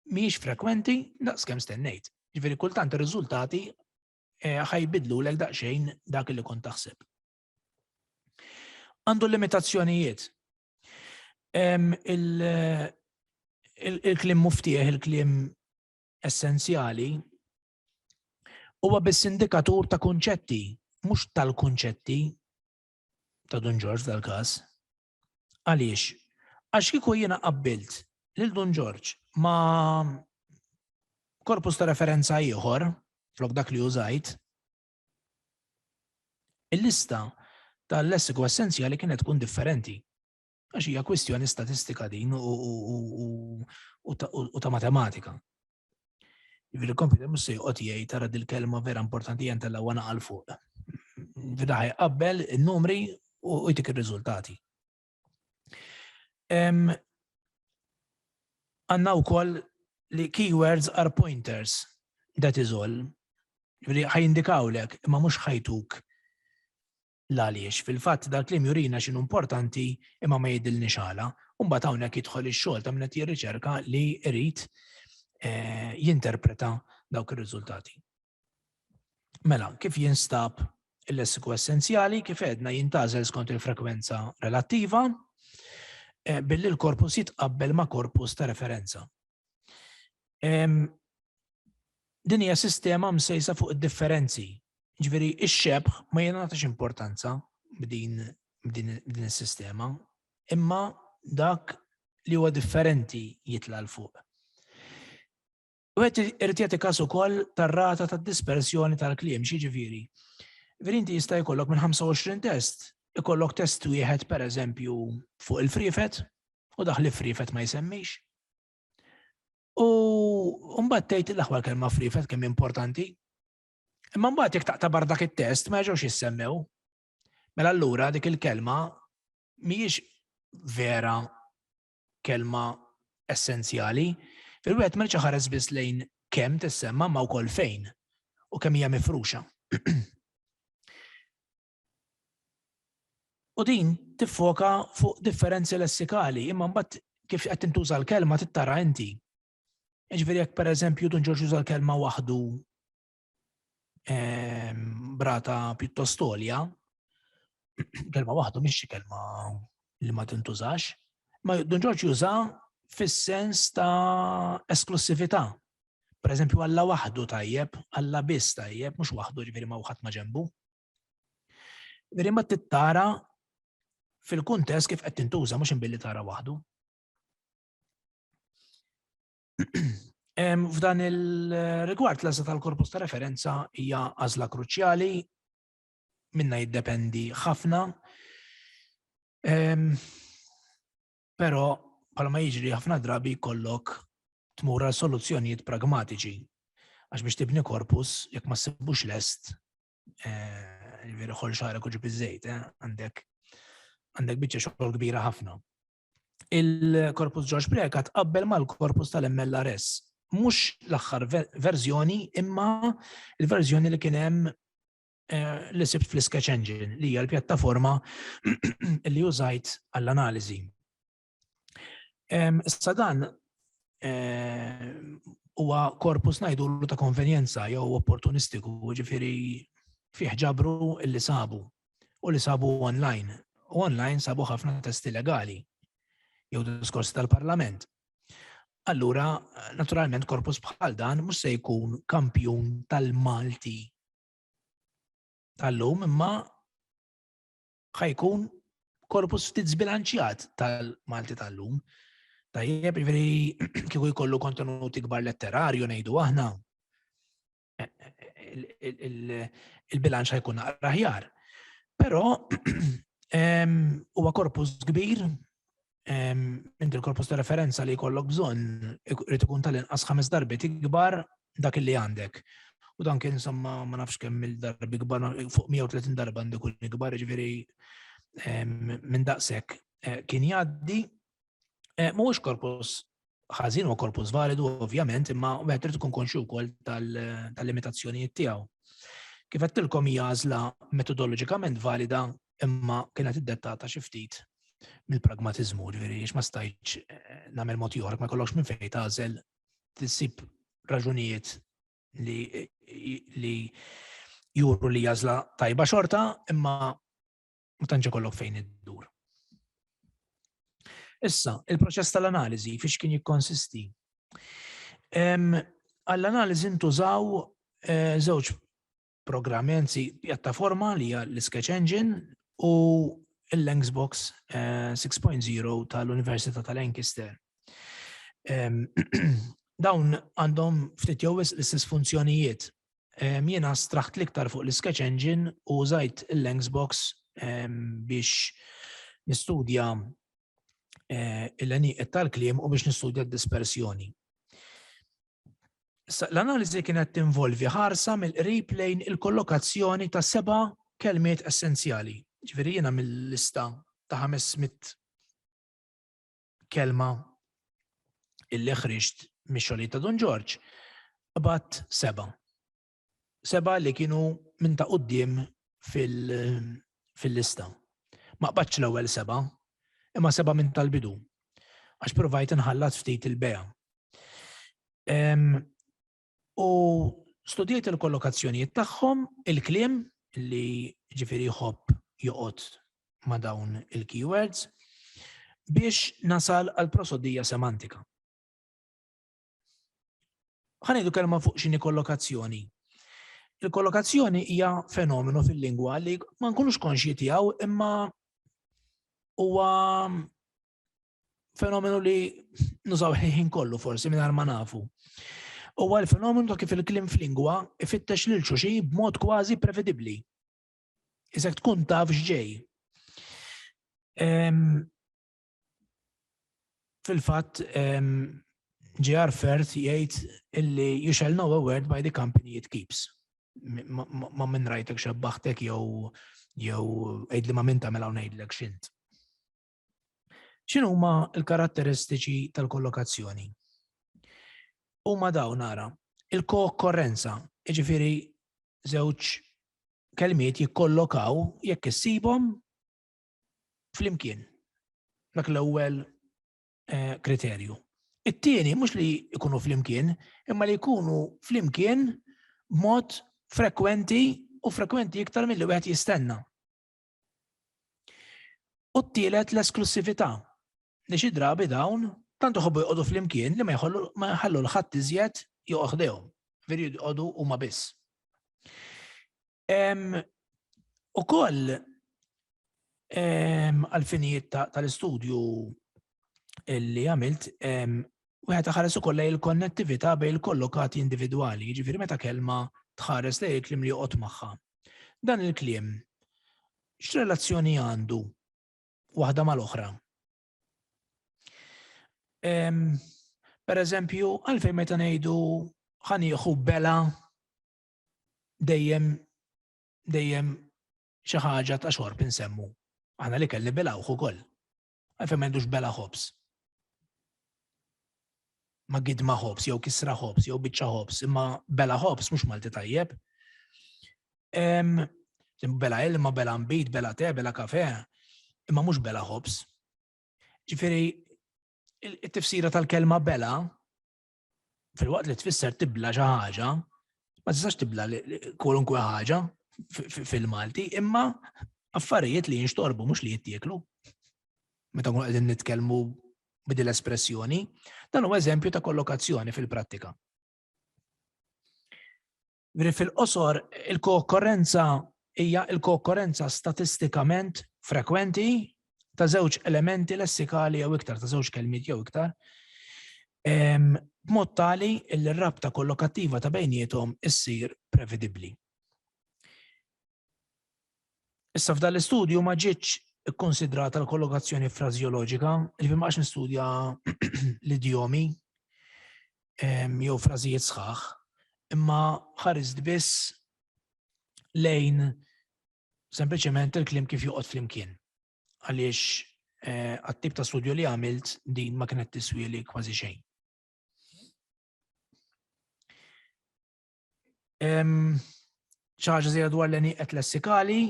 mhijiex frekwenti daqskemm stennejt. Ġifieri kultant ir-riżultati ħajbidlulek daqsxejn dak li kont taħseb. Għandu limitazzjonijiet. Il-kliem muftieħ, il-kliem essenzjali, huwa biss indikatur ta' kunċetti, mhux tal-kunċetti ta' Don George dal-każ. Għaliex? Għax kieku jiena qabbilt lil Don George ma' korpus ta' referenza ieħor, flok dak li użajt, il-lista tal-lessiku essenzjali kienet tkun differenti. Għax hija kwistjoni statistika din u ta' matematika. Il-computer mhux se joqgħod jgħid tara dil-kelma vera importanti jentella wana għal fuq. Fida ħajqabbel in-numri u jtik ir-riżultati. Għandna wkoll li keywords are pointers, that is all. Ħajindikawlek, imma mhux ħajtuk l-għaliex. Fil-fatt dal-kliem jurina x'inhu importanti imma ma jgħidilniex għala. U mbagħad hawnhekk jidħol ix-xogħol ta' min qed jirriċerka li jrid jinterpreta dawk ir-riżultati. Mela, kif jinstab il-lessiku essenzjali, kif għedna jintażel skont il-frekwenza relattiva, billi l-korpus jitqabbel ma' korpus ta' referenza. Din hija sistema msejsa fuq id-differenzi. Ġifieri x-xebħ ma jingħatax importanza b'din is-sistema, imma dak li huwa differenti jitla' l fuq. U qed irid jagħti każ ukoll tar-rata tad-dispersjoni tal-kliem, x'jiġifieri. Inti jista' jkollok minn 25 test, ikollok test wieħed pereżempju fuq il-frifet u dak li frifet ma jsemmix. U mbagħad tgħid l-aħwar kelma frifet kemm importanti. Imma mbagħad jekk taqtabar dak it-test ma jerġgħux jissemmew. Mela allura dik il-kelma mhijiex vera kelma essenzjali. Fil-wieħed ma rridx ħares biss lejn kemm tissemma ma wkoll fejn u kemm hija mifruxa. U din tiffoka fuq differenzi lessikali, imma mbagħad kif qed tintuża l-kelma tittara inti. Jiġifieri jekk pereżempju Don George juża l-kelma waħdu brata pjuttost għolja, kelma waħdu mhix xi kelma li ma tintużax, ma Don George juża fis-sens ta' esklusività. Pereżempju Alla waħdu tajjeb, Alla biss tajjeb, mhux waħdu ġifieri ma wħadd ma ġenbu. Ġifieri ma tittara fil-kuntest kif qed tintuża mhux inbilli tara waħdu. F'dan il-rigward l-għażla tal-korpus ta' referenza hija għażla kruċjali, minna jiddependi ħafna, però bħalma jiġri ħafna drabi jkollok tmur għal soluzzjonijiet pragmatiċi. Għax biex tibni korpus, jekk ma ssibux lest, veri ħol xarek uġib iż-żejt, għandek biċċa xogħol kbira ħafna. Il-korpus George Breca tqabbel mal-korpus tal-MLRS. Mhux l-aħħar verżjoni, imma il-verżjoni li kien hemm li sibt fl-Sketch Engine, li hija l-pjattaforma li użajt għall-analiżi. Issa dan huwa korpus ngħidulu ta' konvenjenza jew opportunistiku, ġifieri fih ġabru li sabu u li sabu online. U online sabu ħafna testi legali jew diskorsi tal-Parlament. Allura, naturalment, korpus bħal dan mhux se jkun kampjun tal-Malti tal-lum, imma ħajkun korpus ftit zbilanċjat tal-Malti tal-lum. Tajjeb, kieku jkollu kontenuti kbar letterarju ngħidu aħna, il-bilanċ ħajkun naqra aħjar. Però huwa korpus kbir, inti l-korpus ta' referenza li jkollok bżonn irid ikun tal-inqas 5 darbiet ikbar dak li għandek. U dan kien insomma ma nafx kemm il-darbi kbar fuq 130 darba għandu jkun ikbar, ġifieri minn daqshekk kien jgħaddi. Mhuwiex korpus ħażin, huwa korpus validu ovvjament, imma wieħed trid ikun konxu wkoll tal-limitazzjonijiet tiegħu. Kif għedtilkom hija għażla metodoloġikament valida, imma kienet iddettata xi ftit mill-pragmatiżmu, ġifieri ma stajtx nagħmel mod ieħor, ma jkollokx minn fejn tagħżel tissib raġunijiet li juru li għażla tajba xorta, imma ma tantx ikollok fejn iddur. Issa, il-proċess tal-analiżi fiex kien jikkonsisti. Għall-analiżi ntużaw żewġ programmi, anzi pjattaforma li hija l-Sketch Engine u il-Lanxbox 6.0 tal-Università ta' Lancaster. Dawn għandhom ftit jew l-istess funzjonijiet. Jiena straħt l-iktar fuq l-Sketch Engine u użajt il-Lanxbox biex nistudja il-għaniqiet tal-kliem u biex nistudja d-dispersjoni. L-analiżi kienet tinvolvi ħarsa mill-qrib lejn il-kollokazzjoni ta' 7 kelmiet essenzjali. Ġifieri jiena mill-lista ta' 500 kelma illi ħriġt mix-xogħlijiet ta' Don George, qabadt 7. 7 li kienu minn ta' quddiem fil-lista. Ma qbadx l-ewwel 7, imma 7 minn tal-bidu, għax provajt inħallat ftit il-beja. U studijajt il-kollokazzjonijiet tagħhom, il-kliem li ġifieri jħobb joqgħod ma' dawn il-keywords biex nasal għal prosodija semantika. Ħanejdu kelma fuq x'inhi kollokazzjoni. Il-kollokazzjoni hija fenomenu fil-lingwa li ma nkunux konxji tiegħu, imma huwa fenomenu li nużaw ħin kollu forsi mingħajr ma nafu. Huwa l-fenomenu ta' kif il-kliem f'lingwa ifittex lil xi b'mod kważi prevedibbli. Isek tkun taf x'ġej. Fil-fatt J.R. Firth jgħid illi you shall know a word by the company it keeps. Ma minn rajtek xabbaħtek jew għejdli ma minn tagħmel hawn ngħidlek x'int. X'inhu huma l-karatteristiċi tal-kollokazzjoni? Huma dawn nara, il-kookkorrenza, jiġifieri żewġ kelmiet jikkollokaw jekk issibhom flimkien. Dak l-ewwel kriterju. It-tieni mhux li jkunu flimkien, imma li jkunu flimkien b'mod frekwenti u frekwenti iktar milli wieħed jistenna. U t-tielet l-esklusività. Li xi drabi dawn tant iħobbu jqogħdu flimkien li ma jħallu l-ħadd iżjed joqgħodihom. Veri jqogħdu huma biss. Ukoll Għal-finijiet tal-istudju li għamilt, wieħed ħares ukoll il-konnettività bejn il-kollokati individwali, jiġifieri meta kelma tħares lejn il-kliem li joqgħod magħha. Dan il-kliem x'relazzjoni għandu waħda mal-oħra? Pereżempju, għalfejn meta ngħidu ħanieħu bela dejjem xi ħaġa ta' xorb insemmu. Aħna li kelli bela ukoll. Għalfejn m'għandux bela ħobs. Ma gidma ħobs, jew kisra ħobs, jew biċċa ħobs, imma bela ħobs mhux Malti tajjeb. Bela ilma, bela nbit, bela te, bela kafe, imma mhux bela ħobs. Ġifieri it-tifsira tal-kelma bela fil-waqt li tfisser tibla xi ħaġa, ma tistax tibla kwalunkwe ħaġa fil-Malti, imma affarijiet li jinxtorbu mhux li jittieklu. Meta nkunu qegħdin nitkellmu b'din l-espressjoni, dan huwa eżempju ta' kollokazzjoni fil-prattika. Fil-qosor, il-kookkorrenza hija l-kookkorrenza statistikament frekwenti ta' żewġ elementi lessikali jew iktar, ta' żewġ kelmiet jew iktar, b'mod tali li r-rabta kollokattiva ta' bejniethom issir prevedibbli. Issa f'dan l-istudju ma ġietx ikkonsidrata l-kollokazzjoni frażjoloġika, li ma għax nistudja l-idjomi jew frażijiet sħaħ, imma ħarist biss lejn sempliċement il-kliem kif joqgħod flimkien. Għaliex għat-tip ta' studju li għamilt din ma kienet tiswieli kważi xejn. Xi ħaġa żejjed dwar l-għeniqiet lessikali,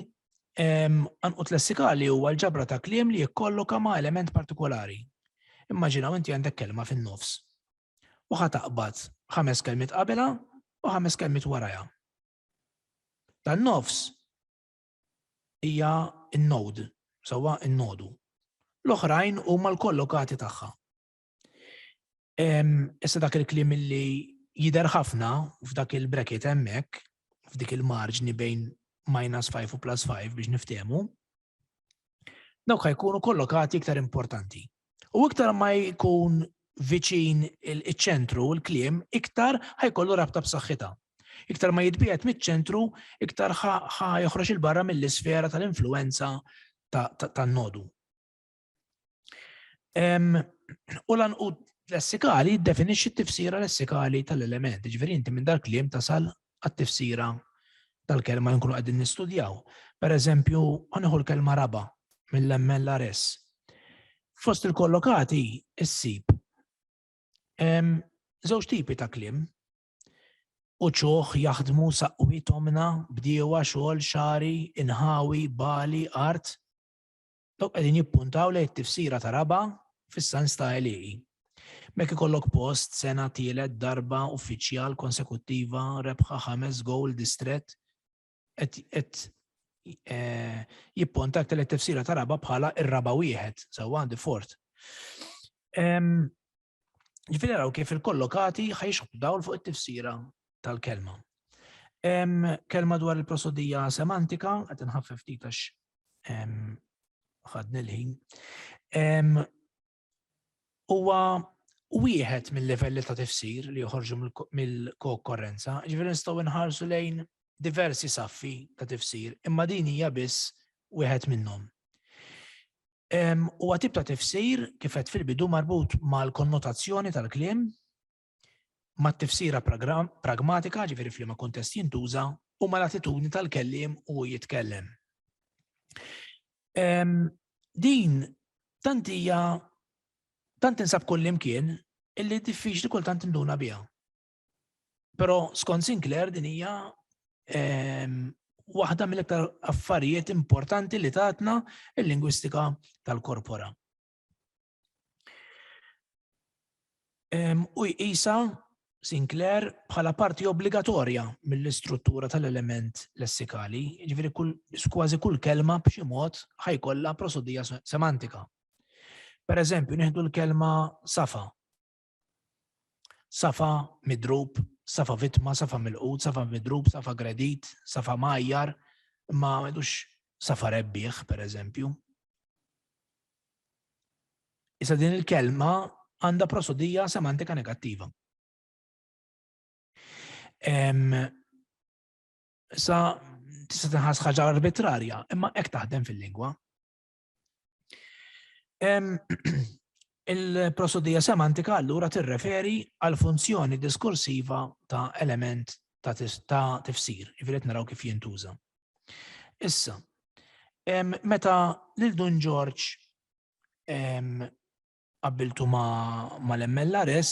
għanqut lessikali huwa l-ġabra ta' kliem li jikkolloka ma' element partikolari. Immaġinaw inti għandek kelma fin-nofs. U ħataqbad 5 kelmiet qabelha u 5 kelmiet warajha. Tan-nofs hija n-node, sewwa n-nodu. L-oħrajn huma l-kollokati tagħha. Issa dak il-kliem li jidher ħafna f'dak il-bracket hemmhekk, f'dik il-marġni bejn -5 u +5 biex niftehmu, dawk ħajkunu kollokati iktar importanti. U iktar ma jkun viċin il-ċentru, il-kliem, iktar ħajkollu rabta b'saħħitha. Iktar ma jitbiegħed miċ-ċentru, iktar joħroġ il-barra mill-isfera tal-influenza tan-nodu. U l-għanqud lessikali jiddefinixxi t-tifsira lessikali tal-element. Ġifieri inti minn dak kliem tasal għat-tifsira tal-kelma nkunu qegħdin nistudjaw. Pereżempju, ħanieħu l-kelma raba mill-MLRS. Fost il-kollokati issib żewġ tipi ta' kliem. Uċuħ jaħdmu saqwi tomna, bdiewa xogħol xari, inħawi, bali, art. Dawk qegħdin jippuntaw lejn it-tifsira ta' raba fis-sens ta' eliqi. Mek ikollok post, sena, tielet, darba, uffiċjal, konsekuttiva, rebħa 5 goal, distret, et jippontak tal-tifsira ta' raba bħala ir-raba wieħed, sewwa għandi fort. Ġifieri naraw kif il-kollokati ħajxħu dawl fuq it-tifsira tal-kelma. Kelma dwar il-prosodija semantika, qed inħaffef ftit għax ħadni l-ħin. Huwa wieħed mill-livelli ta' tifsir li joħorġu mill-kookkorrenza, ġifieri nistgħu nħarsu lejn diversi saffi ta' tifsir, imma din hija biss wieħed minnhom. Huwa tip ta' tifsir kif qed fil-bidu marbut mal-konnotazzjoni tal-kliem, mat-tifsira pragmatika, ġifieri f'liema kuntest jintuża, u mal-attitudni tal-kelliem u jitkellem. Din tant insab kull imkien illi diffiċli kultant induna biha. Però skont Sinclair din hija waħda mill-iktar affarijiet importanti li tatna il-lingwistika tal-korpora. U jqisha Sinclair bħala parti obbligatorja mill-istruttura tal-element lessikali, ġifieri kważi kull kelma b'xi mod ħajkollha prosodija semantika. Pereżempju, nieħdu l-kelma safa. Safa midrub, safa vittma, safa milqud, safa midrub, safa gradit, safa majjar, ma m'għidux safa rebbieħ, pereżempju. Issa din il-kelma għandha prosodija semantika negattiva. Issa tista' tinħass ħaġa arbitrarja, imma hekk taħdem fil-lingwa. Il-prosodija semantika allura tirreferi għal funzjoni diskursiva ta' element ta' tifsir, jifiret naraw kif jintuża. Issa, meta lil Dun George qabbiltu ma l-MLRS,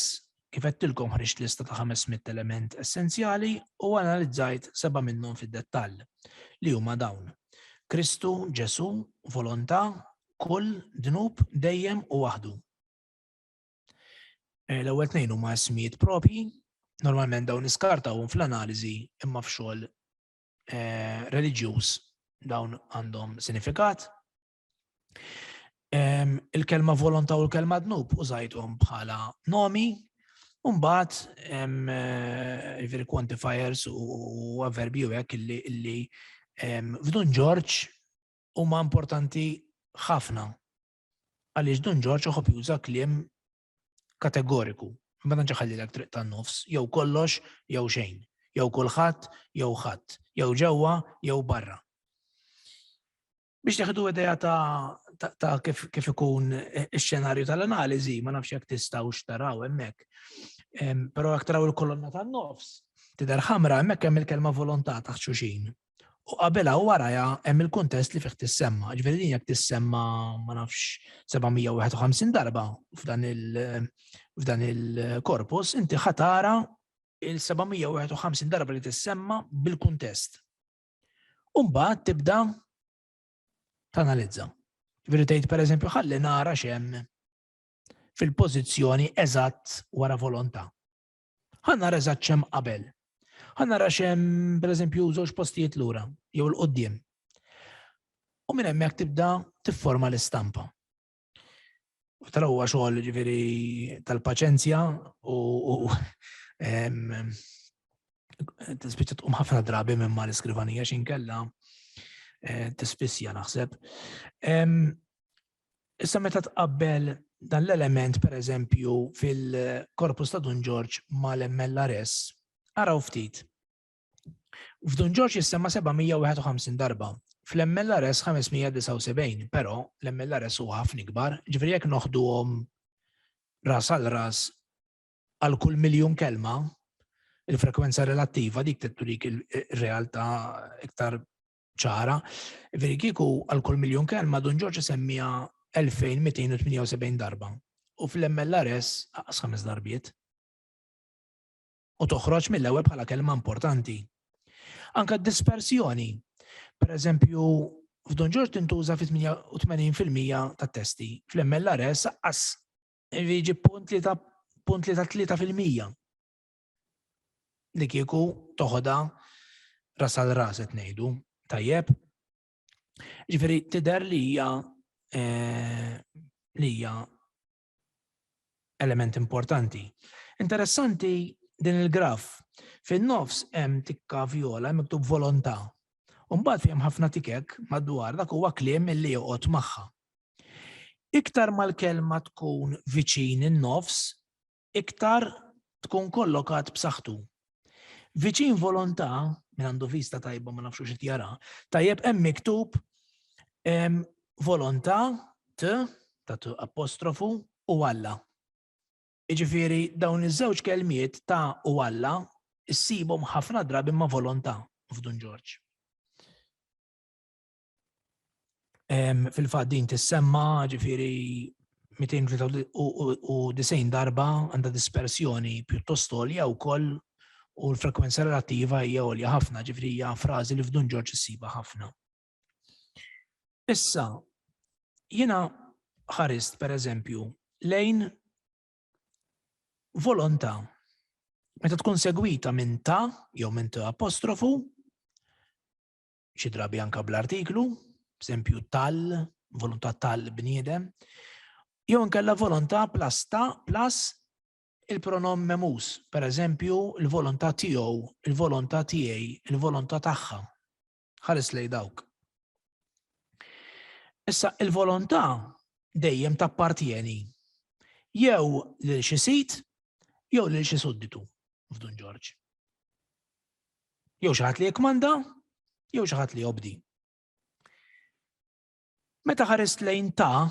kif qedtilkom ħriġt lista ta' 500 element essenzjali u analizzajt 7 minnhom fid-dettall li huma dawn: Kristu, Ġesu, volontà, kull, dnub, dejjem u waħdu. L-ewwel tnejn huma ismijiet propji, normalment dawn iskartawhom fl-analiżi imma f'xogħol reliġjuż dawn għandhom sinifikat. Il-kelma volontà u l-kelma dnub użajthom bħala nomi, u mbagħad jiġifieri quantifiers u avverbi u hekk illi f'Dun George huma importanti ħafna. Għaliex Dun George uħobb juża kliem kategoriku. Ma tantx ħallilek triq tan-nofs, jew kollox jew xejn, jew kulħadd jew ħadd, jew ġewwa jew barra. Biex teħdu idea ta' kif ikun ix-xenarju tal-analiżi, ma nafx jekk tistgħux taraw hemmhekk. Però jekk taraw il-kolonna tan-nofs, tidher ħamra hemmhekk hemm il-kelma volontà taħt xulxin. U qabelha u warajha hemm il-kuntest li fih tissemma. Ġifieri din jekk tissemma ma nafx 751 darba f'dan il-korpus, inti ħatara il-751 darba li tissemma bil-kuntest. U mbagħad tibda tanalizza. Ġifieri tgħid pereżempju ħalli nara x'hemm fil-pożizzjoni eżatt wara volontà. Ħannara eżatt x'hemm qabel. Ħannara x'hemm pereżempju żewġ postijiet lura jew l-qudiem. U minn hemmhekk tibda tifforma l-istampa. Tara huwa xogħol ġifieri tal-paċenzja u tispiċċa tqum ħafna drabi minn ma l-iskrivanija x'inkella tispissja naħseb. Issa meta tqabbel dan l-element pereżempju fil-korpus ta' Dun George mal-MLRS, araw ftit. F'Dun George jissemma 751 darba, fl-MLRS 579, però l-MLRS huwa ħafna ikbar, ġifieri jekk noħduhom ras għal ras għal kull miljun kelma, il-frekwenza relattiva dik titturik il-realtà iktar ċara, ġifieri kieku għal kull miljun kelma Dun George semmija 2278 darba, u fl-MLRS aqas 5 darbiet. U toħroġ mill-ewwel bħala kelma importanti. Anke d-dispersjoni. Pereżempju, f'Dun George tintuża fi 88% tat-testi. Fl-MLRS aqqas jiġi punt li ta' 3%. Li kieku toħodha ras għal ras qed ngħidu. Tajjeb. Ġifieri tidher li hija element importanti. Interessanti din il-graf. Fin-nofs hemm tikka vjola hemm miktub volontà. U mbagħad fihom ħafna tikek madwar dak huwa kliem illi joqgħod magħha. Iktar mal-kelma tkun viċin in-nofs, iktar tkun kollokat b'saħħtu. Viċin volontà, minn għandu vista tajba ma nafx xi jara, tajjeb hemm miktub volontà ta' apostrofu u Alla. Jiġifieri dawn iż-żewġ kelmiet ta' u Alla issibhom ħafna drabi ma' volontà f'Dun George. Fil-fatt din tissemma ġifieri 293 darba għandha dispersjoni pjuttost għolja wkoll u l-frekwenza relattiva hija għolja ħafna, ġifieri hija frażi li f'Dun George issibha ħafna. Issa, jiena ħarist pereżempju lejn volontà. Meta tkun segwita minn ta' jew minn ta' apostrofu, xi drabi anke bl-artiklu, b'esempju tal, volontà tal-bniedem, jew inkella volontà plus ta' plus il-pronom memus, pereżempju il-volontà tiegħu, il-volontà tiegħi, il-volontà tagħha. Ħares lejn dawk. Issa il-volontà dejjem tappartieni, jew lil xi sit, jew lil xi sudditu f'Dun Ġorġ. Jew xi ħadd li jikmanda, jew xi ħadd li jobdi. Meta ħarist lejn ta'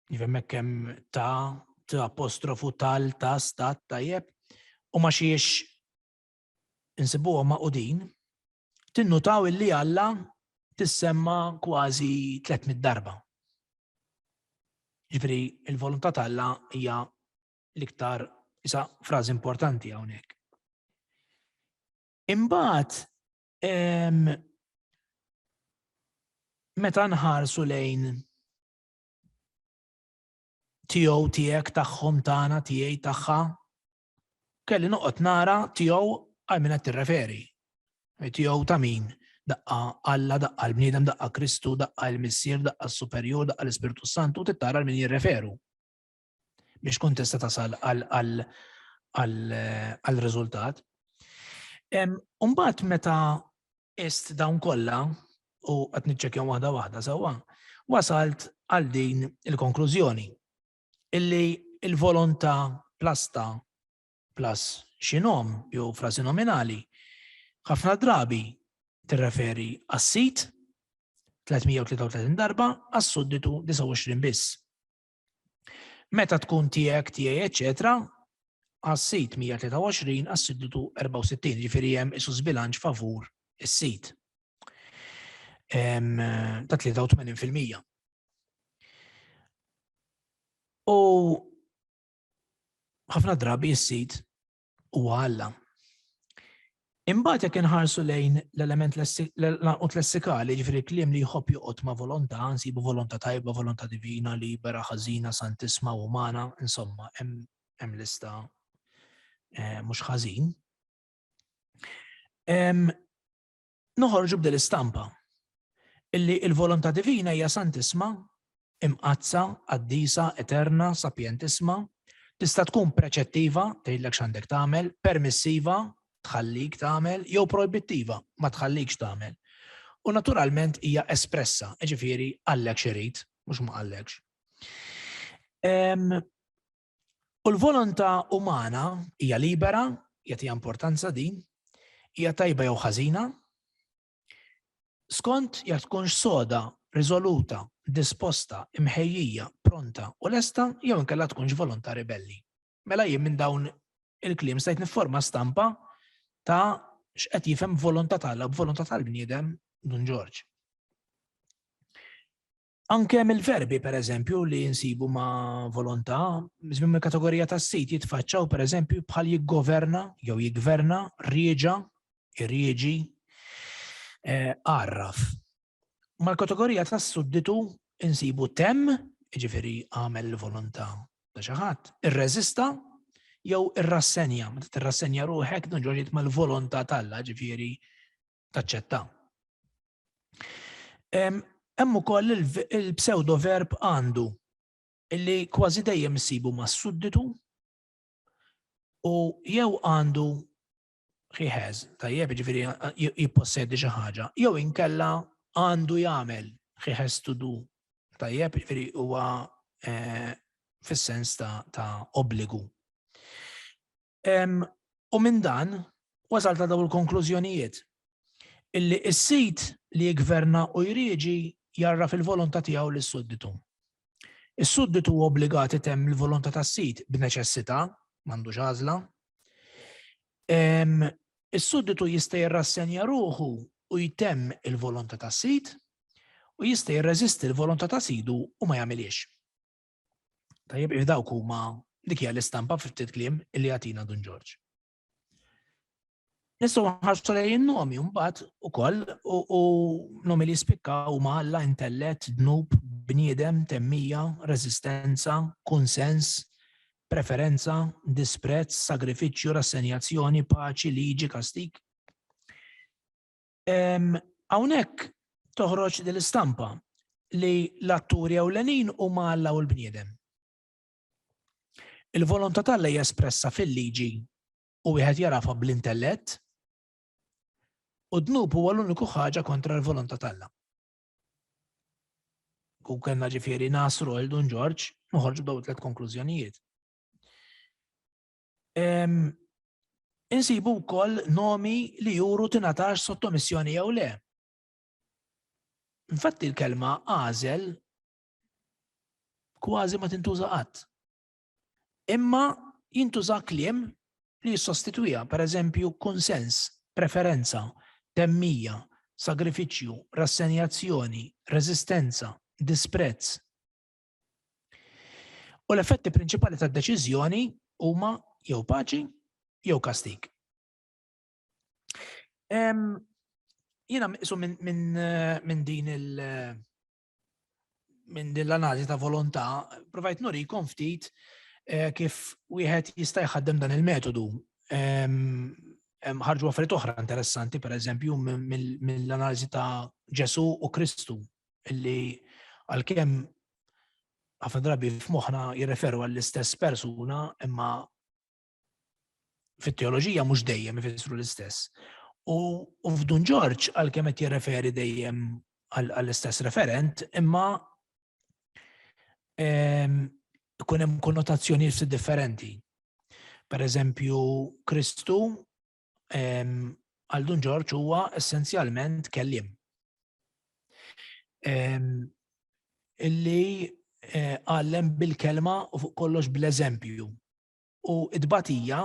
hemmhekk hemm ta' apostrofu tal, ta' stat, tajjeb, u ma xiex insibuha maqudin, tinnutaw illi Alla tissemma kważi 300 darba. Ġifieri il-volontà tal-Alla hija l-iktar isa frażi importanti hawnhekk. Imbagħad meta nħarsu lejn tiegħu tiegħek tagħhom tagħna tiegħi tagħha, kelli noqgħod nara tiegħu għal min qed tirreferi. Tiegħu ta' min? Daqqa Alla, daqqa l-bniedem, daqqa Kristu, daqqa l-Missier, daqqa l-Superjur, daqqa l-Ispiritu Santu, tittara min jirreferu. Biex kun tista' tasal għal-riżultat. Mbagħad meta ist dawn kollha u qed niċċekkjaw waħda sewwa, wasalt għal din il-konklużjoni illi il-volontà plasta plus xi nom jew frażi nominali ħafna drabi tirreferi għas-sit 333 darba, għas-sudditu 29 biss. Meta tkun tiegħek, tiegħi, eċetera, għas-sit 123, għas-sudditu 64, ġifieri hemm isu żbilanċ favur is-sit. Ta' 83%. U ħafna drabi is-sit huwa Alla. Imbagħad jekk inħarsu lejn l-element lessikali, ġifieri kliem li jħobb joqgħod ma' volontà, nsibu volontà tajba, volontà divina, libera, ħażina, santisma, umana, insomma, hemm lista mhux ħażin. Noħorġu b'dil istampa illi l-volontà divina hija santisma, imqazza, qaddisa, eterna, sapientisma, tista' tkun preċettiva, tgħidlek x'għandek tagħmel, permissiva, tħallik tagħmel, jew projbittiva, ma tħallikx tagħmel. U naturalment hija espressa, ġifieri għallek xerid, mhux ma għallekx. U l-volontà umana hija libera, jagħtiha importanza din, hija tajba jew ħażina, skont jekk tkunx soda, riżoluta, disposta, imħejjija, pronta u lesta, jew inkella tkunx volontà ribelli. Mela jien minn dawn il-kliem stajt nifforma stampa ta' x'qed jifhem volontà tal-Alla b'volontà tal-bniedem Dun Ġorġ. Anke mill-verbi pereżempju li nsibu ma' volontà, minn il-kategorija tas-sit jitfaċċaw pereżempju bħal jiggoverna jew jiggverna, rieġa, irrieġi, għarraf. Mal-kategorija tas-sudditu insibu temm, ġifieri għamel l-volontà ta' xi ħadd, irreżista jew irrassenja, meta tirrassenja ruħek Dun Ġorġ mal volontà tal-Alla, ġifieri taċċetta. Hemm ukoll il-pseudoverb għandu illi kważi dejjem issibu mas-sudditu u jew għandu he has, tajjeb, ġifieri jippossedi xi ħaġa, jew inkella għandu jagħmel he has to do, tajjeb, ġifieri huwa fis-sens ta' obbligu. U minn dan wasal ta' dawn il-konklużjonijiet illi s-sit li jgverna u jrieġi jarraf il-volontà tiegħu lis-sudditu. Is-sudditu huwa obbligat itemm il-volontà tas-sit b'neċessità, m'għandux għażla. Is-sudditu jista' jirrassenja ruħu u jtemm il-volontà tas-sit u jista' jirreżisti l-volontà ta' sidu u ma jagħmilx. Tajjeb dawk huma dik hija l-istampa ftit kliem illi jagħtina Dun Ġorġ. Nistgħu nħarsu lejn nomi mbagħad ukoll u nomi li jispikkaw huma Alla, intellett, dnub, bniedem, temmija, reżistenza, kunsens, preferenza, disprezz, sagrifiċċju, rassenjazzjoni, paċi, liġi, kastik. Hawnhekk toħroġ din l-istampa li l-atturi ewlenin huma Alla u l-bniedem. Il-volontà tal-Alla hija espressa fil-liġi u wieħed jarafha bl-intellett u dnub huwa l-uniku ħaġa kontra l-volontà tal-Alla. kieku kellna ġifieri Nasru għal Don George, noħorġu b'daw 3 konklużjonijiet. Insibu wkoll nomi li juru tingħatax sottomissjoni jew le. Infatti l-kelma għażel kważi ma tintuża qatt. Imma jintuża kliem li jissostitwija, pereżempju konsens, preferenza, temmija, sagrifiċċju, rassenjazzjoni, reżistenza, disprezz. U l-effetti prinċipali tad-deċiżjoni huma jew paċi jew kastig. Jiena minn din l-analiżi ta' volontà provajt nurikom ftit kif wieħed jista' jħaddem dan il-metodu. Ħarġu affarijiet oħra interessanti, pereżempju mill-analiżi ta' Ġesu u Kristu, illi għalkemm ħafna drabi f'moħħna jirreferu għall-istess persuna, imma fit-teoloġija mhux dejjem ifissru l-istess. U f'Dun George għalkemm qed jirreferi dejjem għall-istess referent, imma ikun hemm konnotazzjonijiet differenti. Pereżempju, Kristu għal Dun George huwa essenzjalment kelliem. Illi għallem bil-kelma u fuq kollox bil-eżempju. U id-batija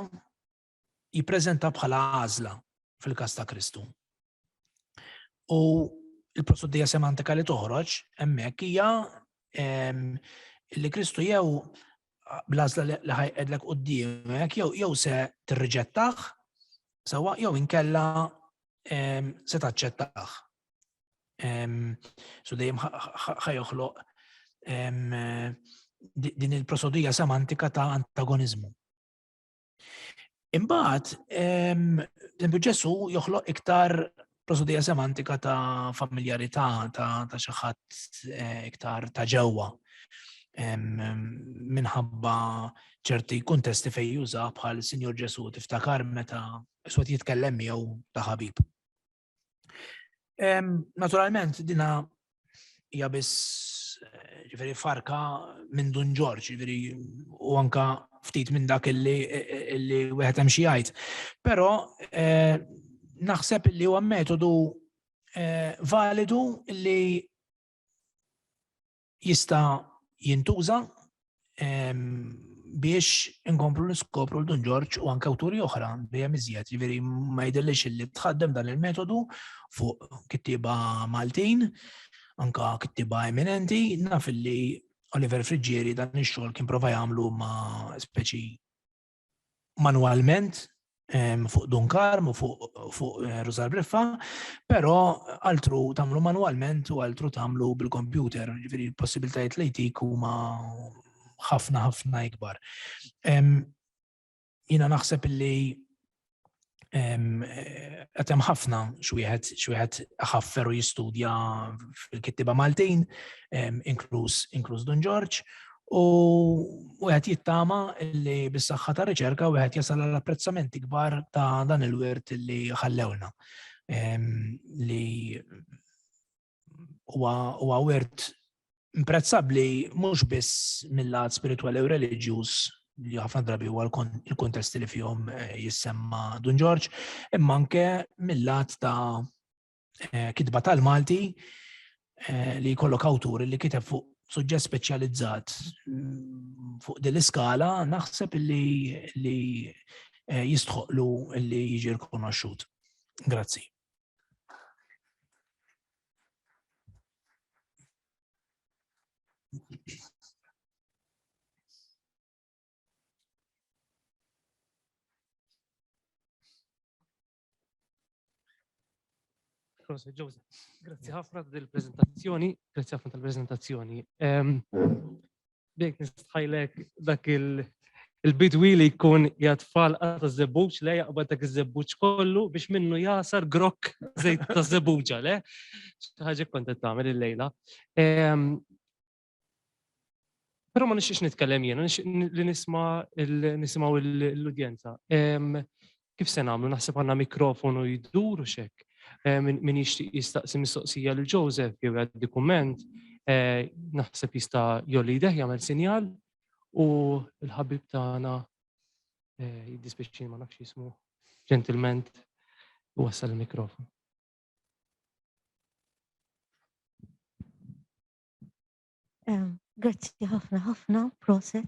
jippreżenta bħala għażla fil-każ ta' Kristu. U l-prosodija semantika li toħroġ hemmhekk hija li Kristu jew bl-għażla li ħajqedlek quddiemek jew se tirriġettaħ sewwa jew inkella se taċċettaħ. So dejjem ħajoħloq din il-prosodija semantika ta' antagonizmu. Imbagħad Ġesu joħloq iktar prosodija semantika ta' familjarità, ta' xi ħadd iktar ta' ġewwa. Minħabba ċerti kuntesti fejn juża bħal Sinjur Ġesu tiftakar meta iswed jitkellem miegħu ta' ħabib. Naturalment dina hija biss ġifieri farka minn Dun George, ġifieri u anke ftit minn dak illi wieħed hemm xi jgħid. Però naħseb li huwa metodu validu li jista' jintuża biex inkomplu niskopru l-Dun George u anke awturi oħra dejjem iżjed, ġifieri ma jidhirlix illi tħaddem dan il-metodu fuq kittieba Maltin, anke kittieba eminenti, naf illi Oliver Frigieri dan ix-xogħol kien prova jagħmlu ma' speċi manwalment fuq Dunkarm u fuq Rosar Briffa, però altru tagħmlu manwalment u altru tagħmlu bil-kompjuter, ġifieri l-possibilitajiet li jtik huma ħafna ikbar. Jiena naħseb illi qed hemm ħafna x'wieħed ħaffer u jistudja fil-kittieba Maltin, inkluż Dun George, u wieħed jittama li bis-saħħa ta' riċerka wieħed jasal għal apprezzamenti kbar ta' dan il-wirt li ħallewna. Li huwa wirt imprezzabbli mhux biss mill-lat spiritwali u reliġjuż li ħafna drabi huwa l-kontesti li fihom jissemma Dun George, imma anke mill-lat ta' kitba tal-Malti li jkollok awtur li kiteb fuq suġġett speċjalizzat fuq din l-iskala, naħseb li jistħoqlu li jiġi rikonoxxut. Grazzi. Grazzi ħafna tal-prezentazzjoni, grazzi ħafna tal-prezentazzjoni. Bek nistħajlek dak il-bidwi li jkun jatfall għata zebbuċ, le jaqbad dak iż-zebbuċ kollu biex minnu jasar grok zejt ta' zebbuċa, le? ħaġa kontet tagħmel il-lejla. Però ma nixtiex nitkellem jiena, li nisimgħu l-udjenza. Kif se nagħmlu? Naħseb għandna mikrofonu jdur u xekk. Min jixtieq jistaqsi mistoqsija lil Joseph jew jgħaddi kumment, naħseb jista' jolli jdeh jagħmel sinjal u l-ħabib tagħna jiddispjaċini ma nafx jismu ġentilment wassal il-mikrofon. Grazzi ħafna, proset.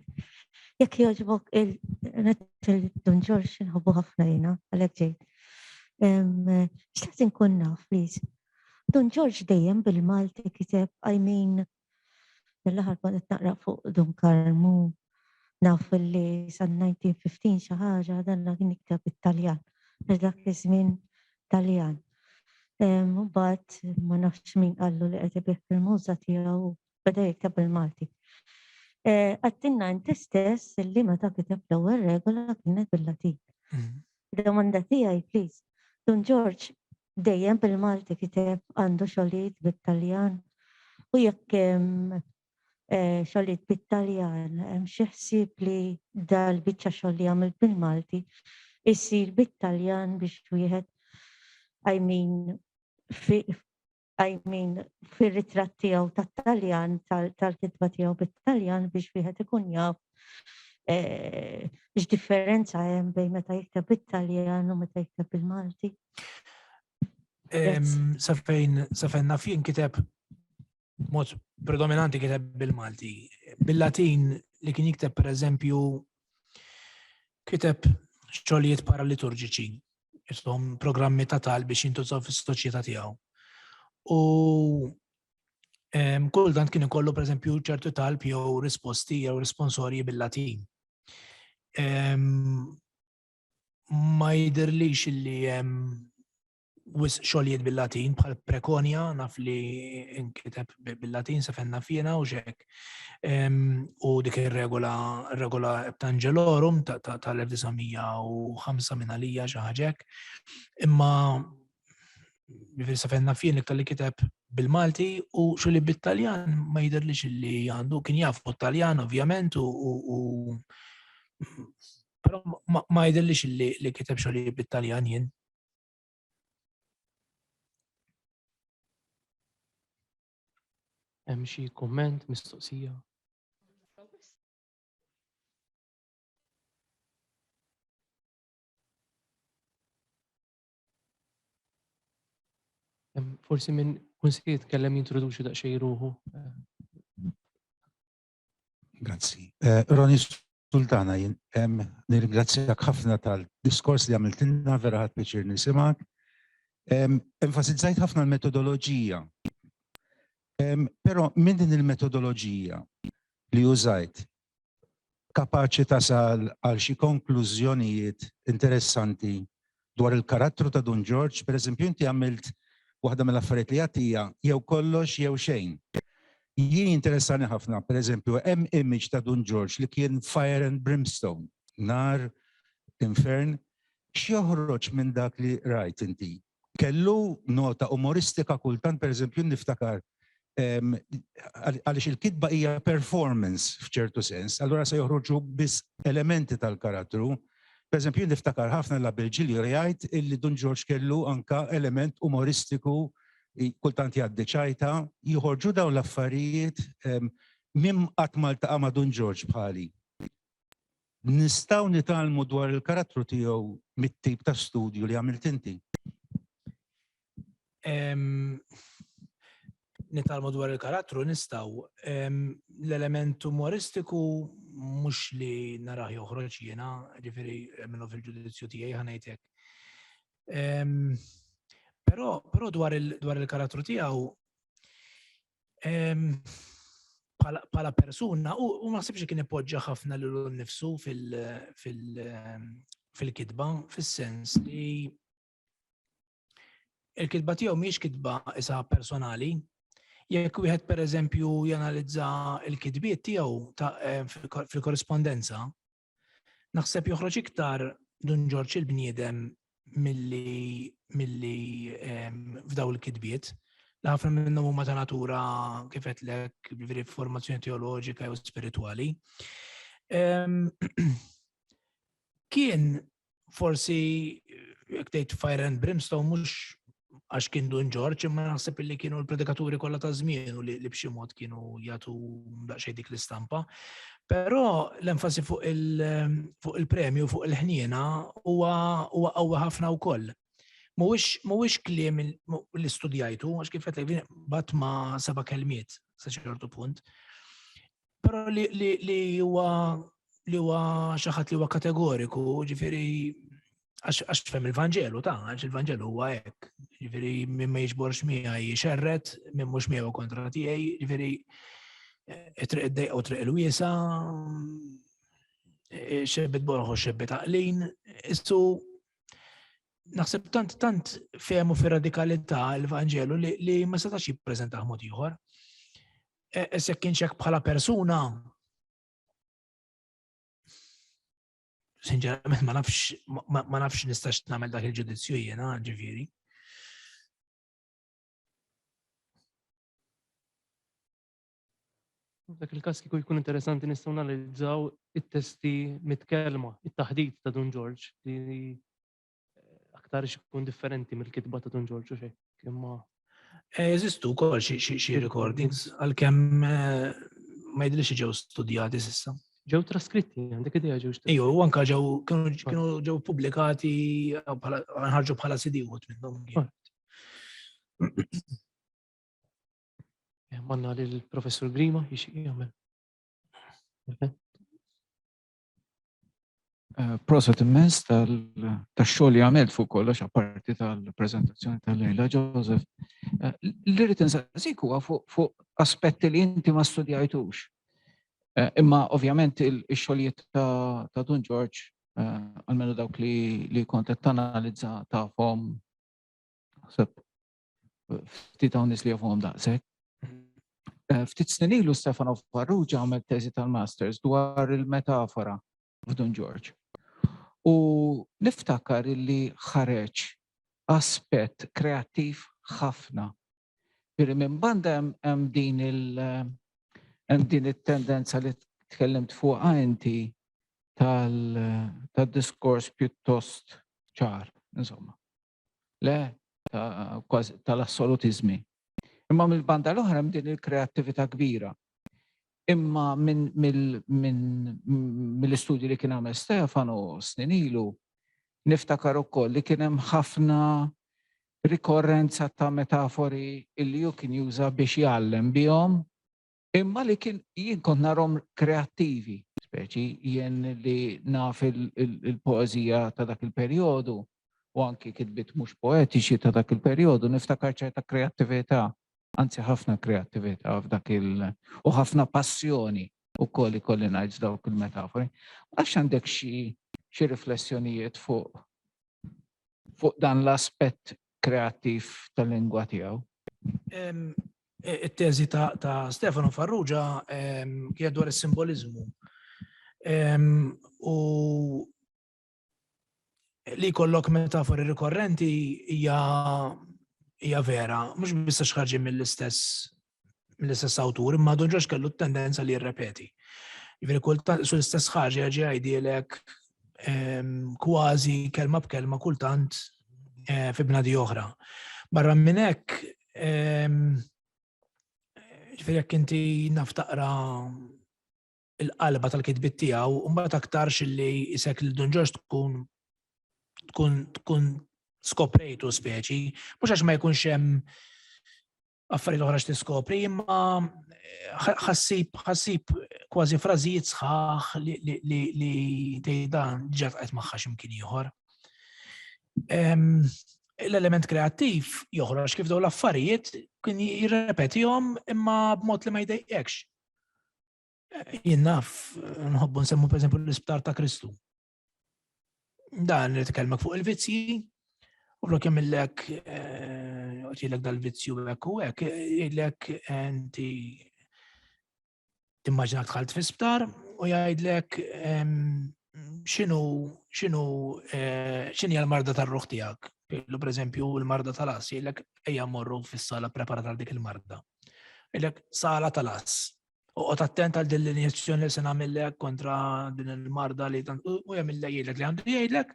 Jekk jogħġbok il-Don George nħobbu ħafna jiena għalhekk ġejt. X'taqt inkun naf, please. Don George dejjem bil-Malti kiteb, mill-aħħar kont qed naqra fuq Don Karmu naf li san-1915 xi ħaġa danna kien jikteb Italjan, dak iż-żmien Taljan. Mbagħad ma nafx min qallu li qed ibih fil-muża tiegħu beda jikteb bil-Malti. Għattinna inti stess li meta kiteb l-ewwel regola kienet bil-Latin. Domanda tiegħi, please. Don George dejjem bil-Malti kiteb għandu xogħlijiet bit-Taljan u jekk xogħlijiet bit-Taljan hemm xi ħsieb li dal-biċċa xogħol li jagħmel bil-Malti issir bit-Taljan biex wieħed fir-ritratt tiegħu tat-Taljan tal-kitba tiegħu bit-Taljan biex wieħed ikun jaf x'differenza hemm bejn meta jikteb bit-Taljan u meta jikteb bil-Malti. Sa fejn naf jien kiteb mod predominanti kiteb bil-Malti. Bil-Latin li kien jikteb pereżempju kiteb xogħlijiet paraliturġiċi, ishom programmi ta' tal biex jintużaw fis-soċjetà tiegħu. U kultant kien ikollu pereżempju ċertu talb jew risposti jew responsorji bil-Latin. Ma jidhirlix li wis xogħlijiet bil-Latin bħal Prekonja naf li inkiteb bil-Latin sa fejn naf jiena u xek. U dik ir-regola Ebtangelorum tal-1905 minn għalija xi ħaġa hekk. Imma sa fejn naf jien iktar li kiteb bil-Malti u xogħli bit-Taljan ma jidhirlix li għandu kien jafu Taljan ovvjament però ma jidhirlix li kiteb xogħli bit-Taljan jien. Hemm xi kumment, mistoqsija? Forsi minn kunsi jitkellem jintroduċi daqsxejn ruħu. Grazzi. Roni Sultana, nirringrazzjak ħafna tal-diskors li għamiltilna vera ħadd pjaċir nisimgħek. Enfasizzajt ħafna l-metodoloġija. Però minn din il-metodoloġija li użajt kapaċi tasal għal xi konklużjonijiet interessanti dwar il-karattru ta' Don George, pereżempju inti għamilt waħda mill-affarijiet li għatija jew kollox jew xejn. Jien interessani ħafna, pereżempju, hemm image ta' Don George li kien fire and brimstone, nar, infern, x'joħroġ minn dak li rajt inti? Kellu nota umoristika kultant, pereżempju, niftakar għaliex il-kitba hija performance f'ċertu sens, allura se joħroġu biss elementi tal-karattru. Pereżempju, niftakar ħafna l-Abelġil jgħid illi Don George kellu anka element umoristiku kultant jgħaddi ċajta, jħorġu dawn l-affarijiet minn qatt ma ltaqa' ma' Don George bħali. Nistgħu nitalmu dwar il-karattru tiegħu mit-tip ta' studju li għamilt inti? Nitalmu dwar il-karattru nistgħu. L-element umoristiku mhux li narah joħroġ jiena, ġifieri minnu fil-ġudizzju tiegħi ħanejtek. Però dwar il-karattru tiegħu bħala persuna u ma naħsibx kien ipoġġa ħafna lilu nnifsu fil-kitba, fis-sens li il-kitba tiegħu mhijiex kitba isa personali. Jekk wieħed pereżempju janalizza l-kitbiet tiegħu fil-korrespondenza, naħseb joħroġ iktar Don George il-bniedem milli f'daw il-kitbiet. Ħafna minnhom huma ta' natura kif qedlek formazzjoni teoloġika jew spiritwali. Kien forsi jekk tgħid fire and brimstone mhux għax kien Don George, imma naħseb li kienu l-predikaturi kollha ta' żmienu li b'xi mod kienu jagħtu daqsxejn dik l-istampa. Però l-enfasi fuq il-premju fuq il-ħniena huwa qawwa ħafna wkoll. Mhuwiex kliem li studjajtu, għax kif qed bat ma' 7 kelmiet sa ċertu punt. Però li huwa xi ħadd li huwa kategoriku, ġifieri għax fem il-Vanġelu għax il-Vanġelu huwa hekk. Ġifieri min ma jiġborx miegħi jxerred, min mhux miegħu kontra tiegħi, ġifieri triq id-dejqa u triq il-wiesa, xebbet borħu xebbet għaqlin, issu naħseb tant fehmu fir-radikalità l-Vanġelu li ma setax jippreżentaħ mod ieħor. Issa kien hekk bħala persuna, sinċerament ma nafx nistax nagħmel dak il-ġudizzju jiena, ġifieri. Dak il-każ kieku jkun interessanti nistgħu analizzaw it-testi mitkellma, it-taħdid ta' Don George li aktar ikun differenti mill-kitba ta' Don George u xejn. Imma jeżistu wkoll xi recordings għalkemm ma jidhirx ġew studjati s'issa. Ġew traskritti, għandek idea ġew. Ejju, u anke kienu ġew pubblikati nħarġu bħala CD wħud minnhom. Manna li l-professur Grima jixtieq jagħmel. Proset immens tax-xogħol li għamilt fuq kollox apparti tal-preżentazzjoni tal-lejla Joseph. Li rrid insaqsik huwa fuq aspetti li inti ma studjajtux. Imma ovvjament il-xogħlijiet ta' Don George, almenu dawk li kont qed tanalizza tafhom naħseb ftit hawn nies li jafhom daqshekk. Ftit snin ilu Stefano Farrugia għamel teżi tal-masters dwar il-metafora f'Don George. U niftakar li ħareġ aspett kreattiv ħafna. Minn banda hemm din it-tendenza li tkellimt fuqha inti tal-diskors pjuttost ċar, insomma. Le, tal-assolutizmi. Imma mill-banda l-oħra hemm din il-kreattività kbira. Imma mill-istudji li kien għamel Stefano snin ilu, niftakar ukoll li kien hemm ħafna rikorrenza ta' metafori illi ju kien juża biex jgħallem bihom, imma li jien kont narhom kreattivi, speċi jien li naf il-poeżija ta' dak il-perjodu u anki kitbit mhux poetiċi ta' dak il-perjodu, niftakar ċerta kreattività. Anzi ħafna kreattività f'dak u ħafna passjoni ukoll ikolli ngħid dawk il-metafori. Għax għandek xi riflessjonijiet fuq dan l-aspett kreattiv tal-lingwa tiegħu? It-teżi ta' Stefano Farrugia kien dwar is-simboliżmu. U li jkollok metafori rikorrenti hija vera, mhux biss ħarġi mill-istess awtur, imma Don George kellu t-tendenza li jirrepeti. Jiġifieri kultant sul-istess ħaġa ġi jgħidilek kważi kelma b'kelma kultant fi bnadi oħra. Barra minn hekk, jiġifieri jekk inti naf taqra il-qalba tal-kitbiet tiegħu, u mbagħad aktarx li isek lil Don George tkun skoprejtu speċi, mhux għax ma jkunx hemm affarijiet oħra x'tiskopri, imma ħassib kważi frażijiet sħaħ li tgħidha diġà tqajt magħha x'imkien ieħor. L-element kreattiv joħroġ kif dawn l-affarijiet kien jirrepetihom imma b'mod li ma jdejqekx. Jien naf nħobbu nsemmu pereżempju l-Isptar ta' Kristu. Dan li tkellmek fuq il-vizzji, u flok jemmillek, għatilek dal-vizzju hekk u hekk, jgħidlek inti timmaġinak tħalt fl-isptar u jgħidlek x'inhi l-marda tar-ruħ tiegħek. Pereżempju l-marda tal-as, jgħidlek ejja mmorru fis-sala preparata għal dik il-marda. Jgħidlek sala tal-as. Uqgħod attent għal din l-injezzjoni li se nagħmellek kontra din il-marda li u jagħmilha jgħidlek li għandu jgħidlek.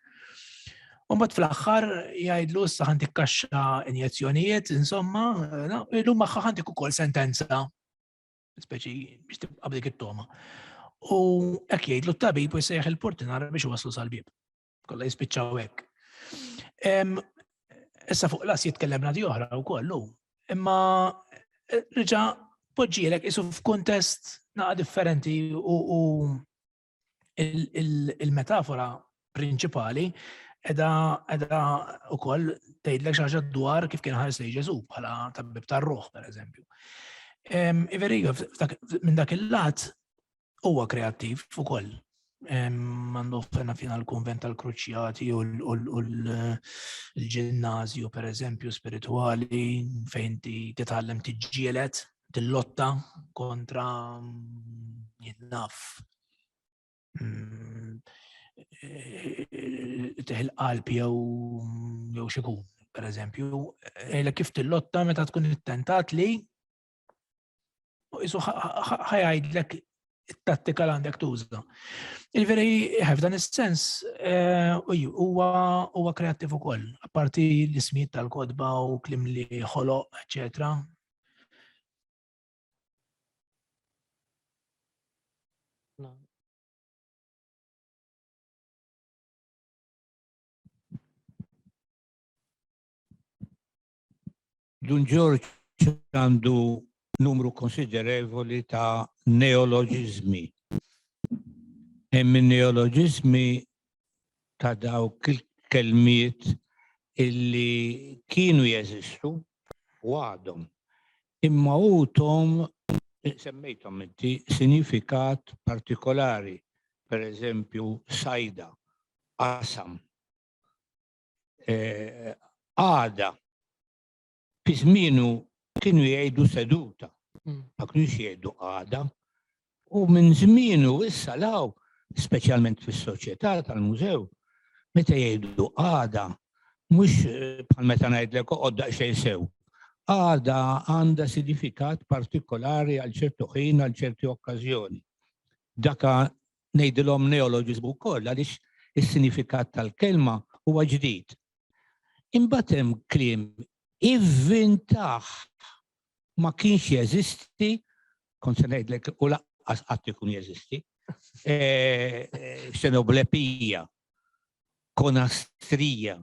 U mbagħad fl-aħħar jgħidlu issa ħan tikkaxxa injezzjonijiet, insomma, illum magħha ħan tik ukoll sentenza. Speċi biex tibqa' dik it-toma. U hekk jgħidlu t-tabib u jsejjaħ il-portinar biex waslu sal-bib. Kollha jispiċċaw hekk. Issa fuq las jitkellem nagħti oħra wkoll hu. Imma reġa' poġġielek isu f'kuntest naqa' differenti u il-metafora prinċipali edha ukoll tgħidlek xi ħaġa dwar kif kien ħares lejn Ġesu bħala tabbib tar-ruħ pereżempju. Iveriga minn dak il-lat huwa kreattiv ukoll. Għandu fena l-konvent tal-Kruċjati u l-ġinnazju pereżempju spirituali fejn titgħallem tiġġieled, tillotta kontra jinnaf. Teħil qalb jew xikun, pereżempju, kif tillotta meta tkun ittentat li isu ħajajdlek it-tattika li għandek tuża. Il-veri f'dan is-sens huwa kreattiv ukoll, apparti l-ismijiet tal-kodba u klim li ħoloq, eċetera. Dun George għandu numru konsiderevoli ta' neoloġizmi. Hemm neoloġizmi ta' dawk il-kelmiet illi kienu jeżistu u għadhom. Imma utom semmejthom inti sinifikat partikolari, per eżempju sajda, qasam, għada. Fi żmienu kienu jgħidu seduta, ma kienux jgħidu għada, u minn żmienu issa law, speċjalment fis-soċjetà tal-mużew, meta jgħidu għada, mhux bħal meta ngħidlek oqgħod daqsxejn sew. Għada għandha sinifikat partikolari għal ċertu ħin, għal ċerti okkażjoni. Daka ngħidilhom neoloġiżmu wkoll għaliex is-sinifikat tal-kelma huwa ġdid. Imbagħad hemm kliem ivvintaħ ma kienx jeżisti, kont se ngħidlek u laqqas qatt ikun jeżisti, xenoblepija, konastrija.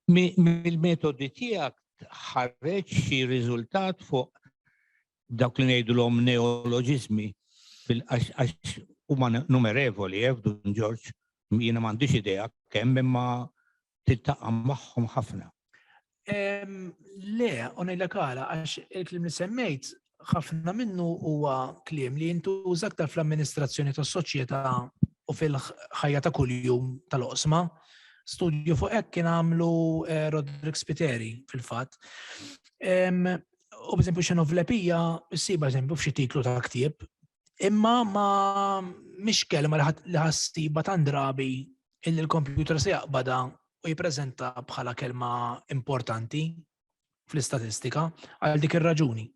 Mill-metodi tiegħek ħareġ xi riżultat fuq dawk li ngħidulhom neoloġiżmi għax huma numerevoli f'Dun George, jiena m'għandix idea kemm imma tiltaqa' magħhom ħafna. Le, ngħidlek għala, għax il-kliem li semmejt ħafna minnu huwa kliem li jintuża aktar fl-amministrazzjoni tas-soċjetà u fil-ħajja ta' kuljum tal-oqsma. Studju fuq hekk kien għamlu Roderick Spiteri fil-fatt. U b'eżempju xenoflepija ssiba eżempju f'xi tiklu ta' ktieb, imma ma mhix kelma li ħassiba tan drabi illi l-kompjuter se jaqbada u jippreżenta bħala kelma importanti fl-istatistika għal dik ir-raġuni.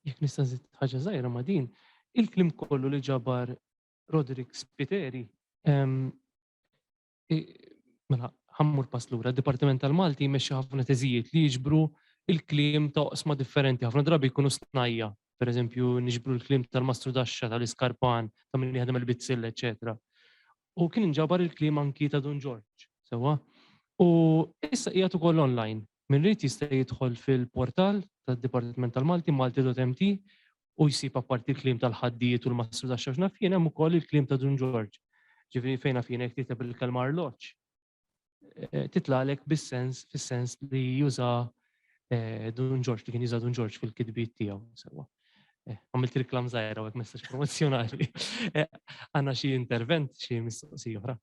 Jekk nista' nżid ħaġa żgħira ma' din, il-kliem kollu li ġabar Roderick Spiteri, mela ħammur pass lura, d-Dipartiment tal-Malti jmexxi ħafna teżijiet li jiġbru il-kliem ta' oqsma differenti, ħafna drabi jkunu snajja. Per eżempju, niġbru l-kliem tal-Mastru Daxxa, tal-Iskarpan, ta' min jaħdem il-Bizzilla, eċetera. U kien inġabar il-kliem anki ta' Dun George, sewwa. U issa qiegħed ukoll online. Min rid jista' jidħol fil-portal tad-Dipartiment tal-Malti, malti.mt, u jsib apparti l-kliem tal-ħaddijiet u l-Mastru Daxxa x'naf jien hemm ukoll il-kliem ta' Dun George. Ġifieri fejn naf jien jekk titeb il-kelma arloġġ. Titlalek fis-sens li juża Dun George, li kien juża Dun George fil-kitbiet tiegħu, sewwa. Għamilt reklam żgħira u hekk messaġġ promozzjonali. Għandna xi intervent, xi mistoqsija oħra.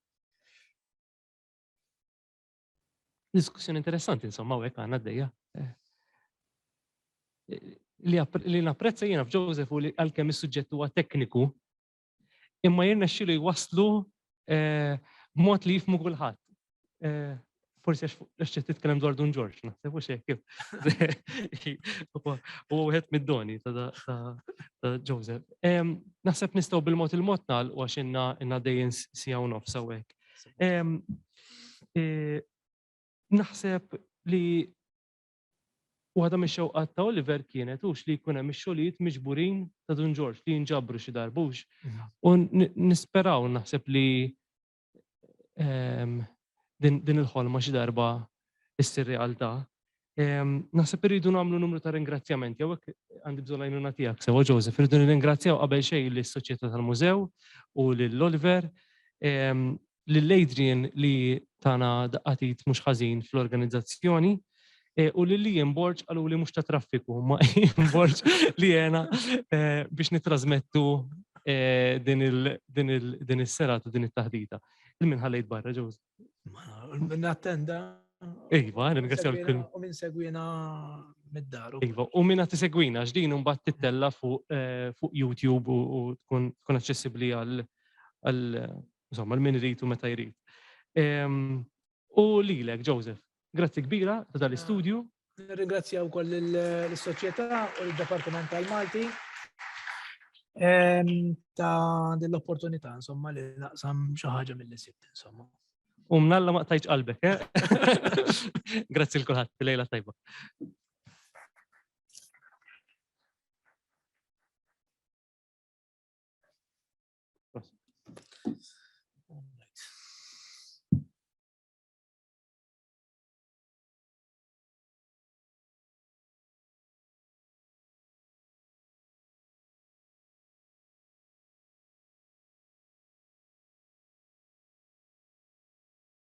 Diskussjoni interessanti, insomma, u hekk għandna għaddejja. Li napprezza jiena f'Joseph u li għalkemm is-suġġett huwa tekniku, imma jirnexxielu jwasslu b'mod li jifhmu kulħadd. Forsi għax titkellem dwar Dun George, naħseb u xejn. U wieħed mid-doni ta' Joseph. naħseb nistgħu bil-mod il-mod nagħlqu għax inna dejjem sija u nofs hawnhekk. Naħseb li waħda mix-xewqat ta' Oliver kienet hux li jkun hemm ix-xogħlijiet miġburin ta' Dun George li jinġabru xi darbux. U nisperaw naħseb li din il-ħolma xi darba issir realtà. Naħseb irridu nagħmlu numru ta' ringrazzjamenti, hawnhekk għandi bżonn għajnuna tiegħek sewa Joseph, irridu nirringrazzjaw qabel xejn lis-Soċjetà tal-Mużew u lil-Oliver, lill-Adrian li tana daqqatit mhux ħażin fl-organizzazzjoni u lil Ian Borġ qalu li mhux ta' traffiku, ma Ian Borġ li jena biex nitrasmettu din is-serata u din it-taħdita. Il-min ħallejt barra, Joseph. Min attenda. Iva, ringrazzjaw l-kull. U min segwina mid-daru. Iva, u minna tisegwina, ġdin mbagħad tittella fuq YouTube u tkun aċċessibbli għal min irid u meta jrid. U lilek, Joseph, grazzi kbira ta' dal-istudju. Ringrazzjaw wkoll l-soċjetà u l-Dipartiment tal-Malti ta' din l-opportunità, insomma, li naqsam xi ħaġa mill-sibt, insomma. U mnalla ma tajċ qalbek, Grazzi l-kulħadd, lejla tajba.